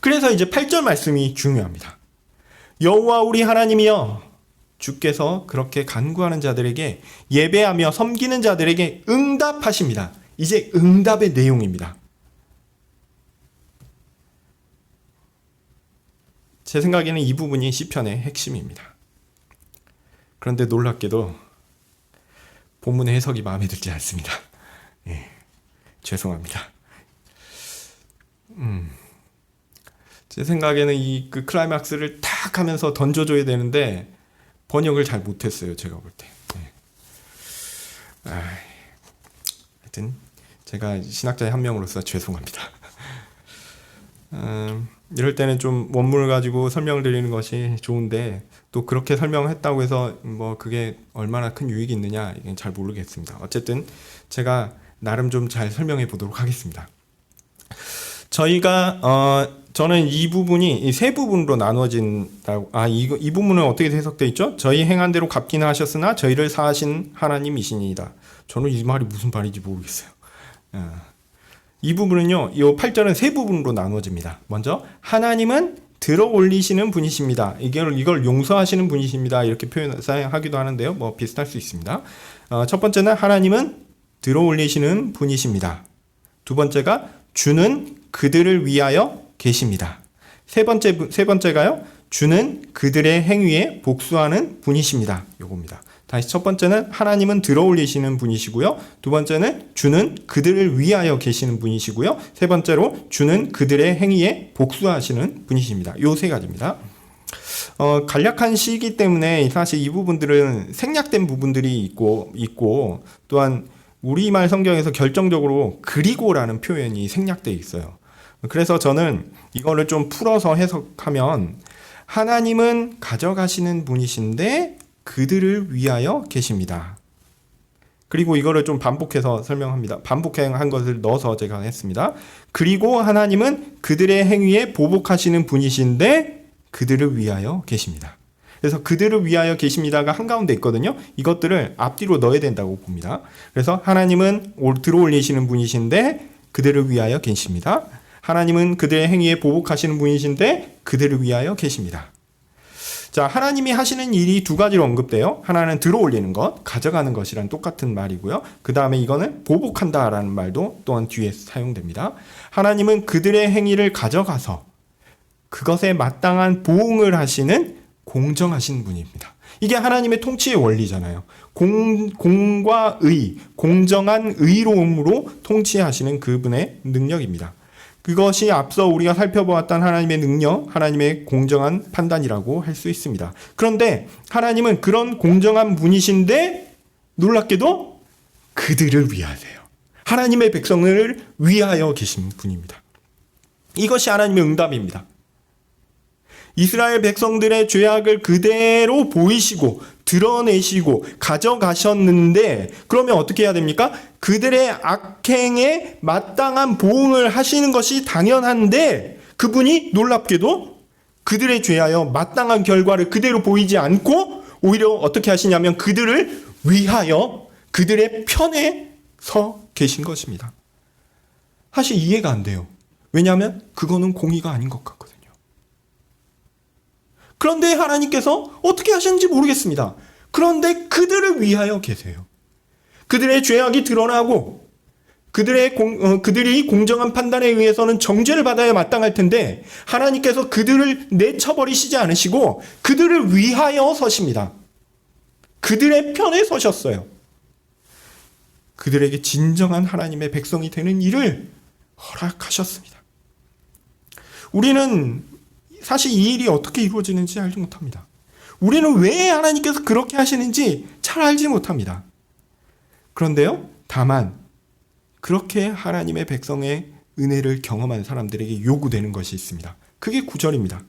그래서 이제 8절 말씀이 중요합니다. 여호와 우리 하나님이여, 주께서 그렇게 간구하는 자들에게, 예배하며 섬기는 자들에게 응답하십니다. 이제 응답의 내용입니다. 제 생각에는 이 부분이 시편의 핵심입니다. 그런데 놀랍게도 본문의 해석이 마음에 들지 않습니다. 예, 죄송합니다. 제 생각에는 그 클라이막스를 탁 하면서 던져줘야 되는데 번역을 잘 못했어요. 제가 볼 때. 예. 하여튼 제가 신학자의 한 명으로서 죄송합니다. 이럴 때는 좀 원문을 가지고 설명을 드리는 것이 좋은데 또 그렇게 설명했다고 해서 뭐 그게 얼마나 큰 유익이 있느냐 이건 잘 모르겠습니다. 어쨌든 제가 나름 좀 잘 설명해 보도록 하겠습니다. 저는 이 부분이 이 세 부분으로 나누어진다고. 이 부분은 어떻게 해석되어 있죠? 저희 행한 대로 갚기는 하셨으나 저희를 사하신 하나님이시니이다. 저는 이 말이 무슨 말인지 모르겠어요. 이 부분은요, 이 8절은 세 부분으로 나누어집니다. 먼저 하나님은 들어 올리시는 분이십니다. 이걸 용서하시는 분이십니다. 이렇게 표현하기도 하는데요. 뭐 비슷할 수 있습니다. 첫 번째는 하나님은 들어 올리시는 분이십니다. 두 번째가 주는 그들을 위하여 계십니다. 세 번째가요, 주는 그들의 행위에 복수하는 분이십니다. 요겁니다. 다시 첫 번째는 하나님은 들어 올리시는 분이시고요. 두 번째는 주는 그들을 위하여 계시는 분이시고요. 세 번째로 주는 그들의 행위에 복수하시는 분이십니다. 요 세 가지입니다. 간략한 시기 때문에 사실 이 부분들은 생략된 부분들이 있고 또한 우리말 성경에서 결정적으로 그리고라는 표현이 생략되어 있어요. 그래서 저는 이거를 좀 풀어서 해석하면 하나님은 가져가시는 분이신데 그들을 위하여 계십니다. 그리고 이거를 좀 반복해서 설명합니다. 반복한 것을 넣어서 제가 했습니다. 그리고 하나님은 그들의 행위에 보복하시는 분이신데 그들을 위하여 계십니다. 그래서 그들을 위하여 계십니다가 한가운데 있거든요. 이것들을 앞뒤로 넣어야 된다고 봅니다. 그래서 하나님은 들어올리시는 분이신데 그들을 위하여 계십니다. 하나님은 그들의 행위에 보복하시는 분이신데 그들을 위하여 계십니다. 자, 하나님이 하시는 일이 두 가지로 언급돼요. 하나는 들어올리는 것, 가져가는 것이란 똑같은 말이고요. 그 다음에 이거는 보복한다라는 말도 또한 뒤에 사용됩니다. 하나님은 그들의 행위를 가져가서 그것에 마땅한 보응을 하시는 공정하신 분입니다. 이게 하나님의 통치의 원리잖아요. 공과 의, 공정한 의로움으로 통치하시는 그분의 능력입니다. 그것이 앞서 우리가 살펴보았던 하나님의 능력, 하나님의 공정한 판단이라고 할 수 있습니다. 그런데 하나님은 그런 공정한 분이신데 놀랍게도 그들을 위하세요. 하나님의 백성을 위하여 계신 분입니다. 이것이 하나님의 응답입니다. 이스라엘 백성들의 죄악을 그대로 보이시고 드러내시고 가져가셨는데 그러면 어떻게 해야 됩니까? 그들의 악행에 마땅한 보응을 하시는 것이 당연한데 그분이 놀랍게도 그들의 죄하여 마땅한 결과를 그대로 보이지 않고 오히려 어떻게 하시냐면 그들을 위하여 그들의 편에 서 계신 것입니다. 사실 이해가 안 돼요. 왜냐하면 그거는 공의가 아닌 것 같거든요. 그런데 하나님께서 어떻게 하셨는지 모르겠습니다. 그런데 그들을 위하여 계세요. 그들의 죄악이 드러나고 그들이 공정한 판단에 의해서는 정죄를 받아야 마땅할 텐데 하나님께서 그들을 내쳐버리시지 않으시고 그들을 위하여 서십니다. 그들의 편에 서셨어요. 그들에게 진정한 하나님의 백성이 되는 일을 허락하셨습니다. 우리는 사실 이 일이 어떻게 이루어지는지 알지 못합니다. 우리는 왜 하나님께서 그렇게 하시는지 잘 알지 못합니다. 그런데요, 다만 그렇게 하나님의 백성의 은혜를 경험한 사람들에게 요구되는 것이 있습니다. 그게 9절입니다.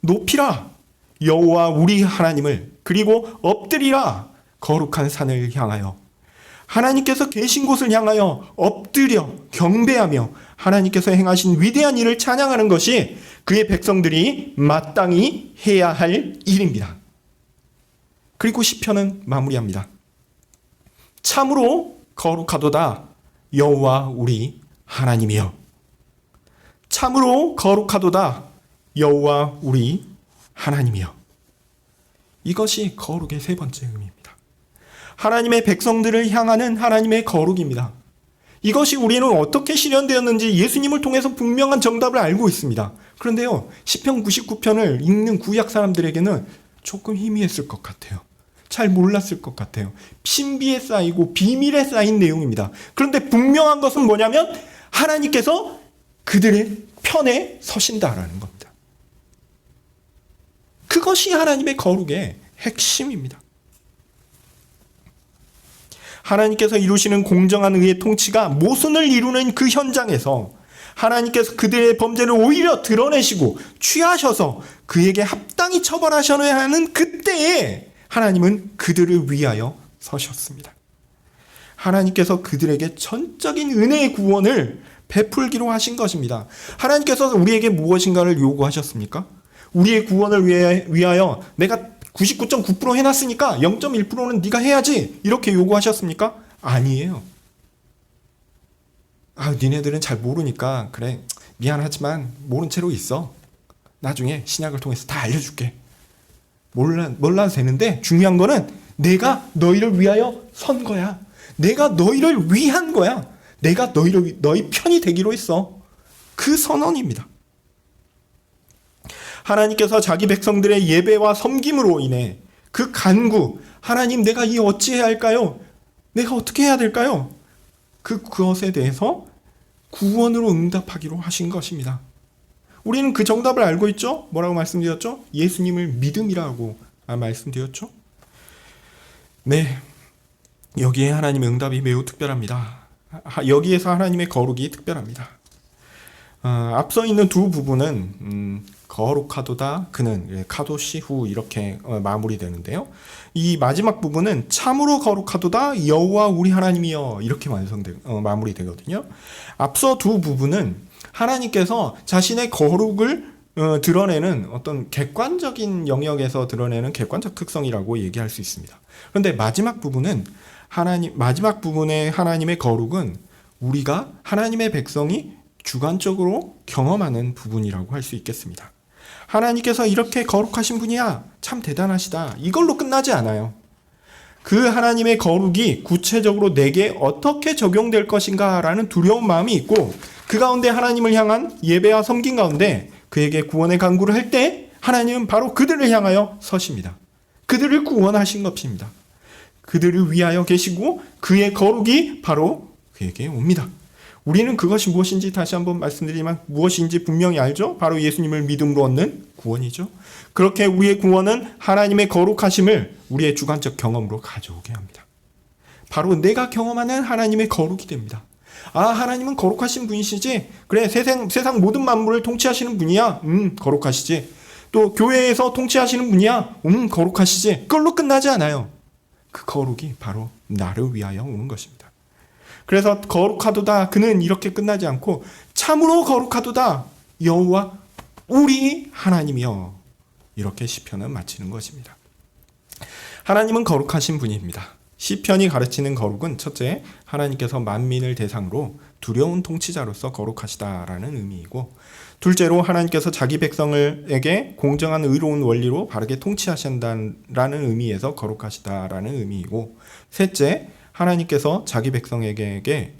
높이라 여호와 우리 하나님을, 그리고 엎드리라 거룩한 산을 향하여. 하나님께서 계신 곳을 향하여 엎드려 경배하며 하나님께서 행하신 위대한 일을 찬양하는 것이 그의 백성들이 마땅히 해야 할 일입니다. 그리고 시편은 마무리합니다. 참으로 거룩하도다 여호와 우리 하나님이여. 참으로 거룩하도다 여호와 우리 하나님이여. 이것이 거룩의 세 번째 의미입니다. 하나님의 백성들을 향하는 하나님의 거룩입니다. 이것이 우리는 어떻게 실현되었는지 예수님을 통해서 분명한 정답을 알고 있습니다. 그런데요, 시편 99편을 읽는 구약 사람들에게는 조금 희미했을 것 같아요. 잘 몰랐을 것 같아요. 신비에 쌓이고 비밀에 쌓인 내용입니다. 그런데 분명한 것은 뭐냐면 하나님께서 그들의 편에 서신다라는 겁니다. 그것이 하나님의 거룩의 핵심입니다. 하나님께서 이루시는 공정한 의의 통치가 모순을 이루는 그 현장에서 하나님께서 그들의 범죄를 오히려 드러내시고 취하셔서 그에게 합당히 처벌하셔야 하는 그때에 하나님은 그들을 위하여 서셨습니다. 하나님께서 그들에게 전적인 은혜의 구원을 베풀기로 하신 것입니다. 하나님께서 우리에게 무엇인가를 요구하셨습니까? 우리의 구원을 위하여 내가 99.9% 해놨으니까 0.1%는 네가 해야지 이렇게 요구하셨습니까? 아니에요. 니네들은 잘 모르니까 그래 미안하지만 모른 채로 있어. 나중에 신약을 통해서 다 알려줄게. 몰라도 되는데 중요한 거는 내가 너희를 위하여 선 거야. 내가 너희를 위한 거야. 내가 너희 편이 되기로 했어. 그 선언입니다. 하나님께서 자기 백성들의 예배와 섬김으로 인해 그 간구, 하나님 내가 이 어찌해야 할까요? 내가 어떻게 해야 될까요? 그것에 대해서 구원으로 응답하기로 하신 것입니다. 우리는 그 정답을 알고 있죠? 뭐라고 말씀드렸죠? 예수님을 믿음이라고 말씀드렸죠? 네, 여기에 하나님의 응답이 매우 특별합니다. 여기에서 하나님의 거룩이 특별합니다. 앞서 있는 두 부분은 거룩하도다 그는 카도시 후 이렇게 마무리되는데요. 이 마지막 부분은 참으로 거룩하도다 여호와 우리 하나님이여 이렇게 마무리되거든요. 앞서 두 부분은 하나님께서 자신의 거룩을 드러내는 어떤 객관적인 영역에서 드러내는 객관적 특성이라고 얘기할 수 있습니다. 그런데 마지막 부분은 마지막 부분의 하나님의 거룩은 우리가 하나님의 백성이 주관적으로 경험하는 부분이라고 할 수 있겠습니다. 하나님께서 이렇게 거룩하신 분이야. 참 대단하시다. 이걸로 끝나지 않아요. 그 하나님의 거룩이 구체적으로 내게 어떻게 적용될 것인가 라는 두려운 마음이 있고 그 가운데 하나님을 향한 예배와 섬김 가운데 그에게 구원의 간구를 할 때 하나님은 바로 그들을 향하여 서십니다. 그들을 구원하신 것입니다. 그들을 위하여 계시고 그의 거룩이 바로 그에게 옵니다. 우리는 그것이 무엇인지 다시 한번 말씀드리면 무엇인지 분명히 알죠? 바로 예수님을 믿음으로 얻는 구원이죠. 그렇게 우리의 구원은 하나님의 거룩하심을 우리의 주관적 경험으로 가져오게 합니다. 바로 내가 경험하는 하나님의 거룩이 됩니다. 하나님은 거룩하신 분이시지? 그래, 세상 모든 만물을 통치하시는 분이야? 거룩하시지. 또 교회에서 통치하시는 분이야? 거룩하시지. 그걸로 끝나지 않아요. 그 거룩이 바로 나를 위하여 오는 것입니다. 그래서 거룩하도다 그는 이렇게 끝나지 않고 참으로 거룩하도다 여호와 우리 하나님이여 이렇게 시편은 마치는 것입니다. 하나님은 거룩하신 분입니다. 시편이 가르치는 거룩은 첫째, 하나님께서 만민을 대상으로 두려운 통치자로서 거룩하시다라는 의미이고 둘째로 하나님께서 자기 백성에게 공정한 의로운 원리로 바르게 통치하신다라는 의미에서 거룩하시다라는 의미이고 셋째, 하나님께서 자기 백성에게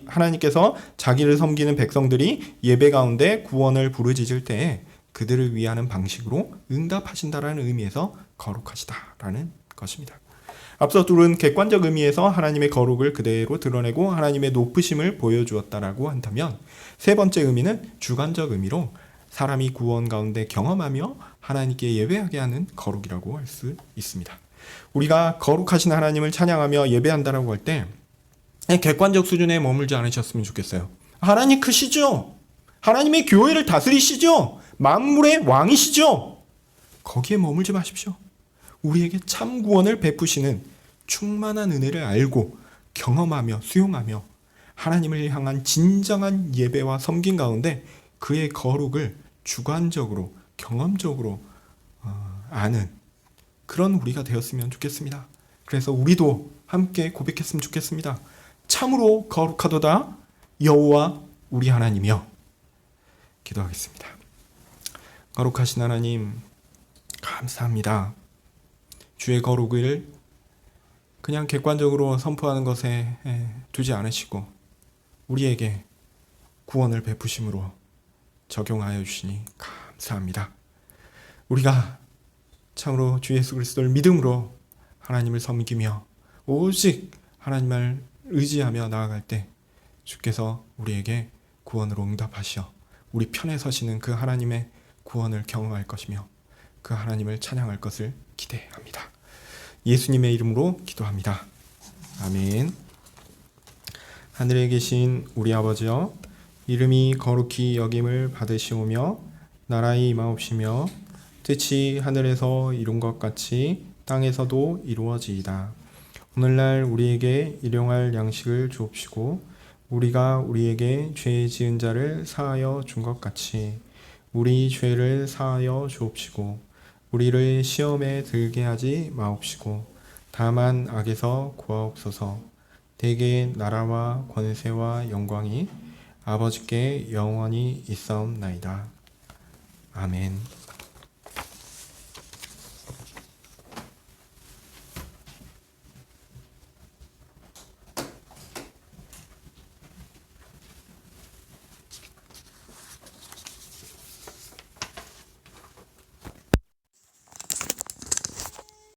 하나님께서 자기를 섬기는 백성들이 예배 가운데 구원을 부르짖을 때에 그들을 위하는 방식으로 응답하신다라는 의미에서 거룩하시다라는 것입니다. 앞서 둘은 객관적 의미에서 하나님의 거룩을 그대로 드러내고 하나님의 높으심을 보여주었다라고 한다면 세 번째 의미는 주관적 의미로 사람이 구원 가운데 경험하며 하나님께 예배하게 하는 거룩이라고 할 수 있습니다. 우리가 거룩하신 하나님을 찬양하며 예배한다라고 할 때 객관적 수준에 머물지 않으셨으면 좋겠어요. 하나님 크시죠? 하나님의 교회를 다스리시죠? 만물의 왕이시죠? 거기에 머물지 마십시오. 우리에게 참 구원을 베푸시는 충만한 은혜를 알고 경험하며 수용하며 하나님을 향한 진정한 예배와 섬김 가운데 그의 거룩을 주관적으로 경험적으로 아는 그런 우리가 되었으면 좋겠습니다. 그래서 우리도 함께 고백했으면 좋겠습니다. 참으로 거룩하도다 여호와 우리 하나님이여. 기도하겠습니다. 거룩하신 하나님 감사합니다. 주의 거룩을 그냥 객관적으로 선포하는 것에 두지 않으시고 우리에게 구원을 베푸심으로 적용하여 주시니 감사합니다. 우리가 참으로 주 예수 그리스도를 믿음으로 하나님을 섬기며 오직 하나님을 의지하며 나아갈 때 주께서 우리에게 구원으로 응답하시어 우리 편에 서시는 그 하나님의 구원을 경험할 것이며 그 하나님을 찬양할 것을 기대합니다. 예수님의 이름으로 기도합니다. 아멘. 하늘에 계신 우리 아버지여, 이름이 거룩히 여김을 받으시오며 나라의 임하옵시며 뜻이 하늘에서 이룬 것 같이 땅에서도 이루어지이다. 오늘날 우리에게 일용할 양식을 주옵시고 우리가 우리에게 죄 지은 자를 사하여 준 것 같이 우리 죄를 사하여 주옵시고 우리를 시험에 들게 하지 마옵시고 다만 악에서 구하옵소서. 대개 나라와 권세와 영광이 아버지께 영원히 있사옵나이다. 아멘.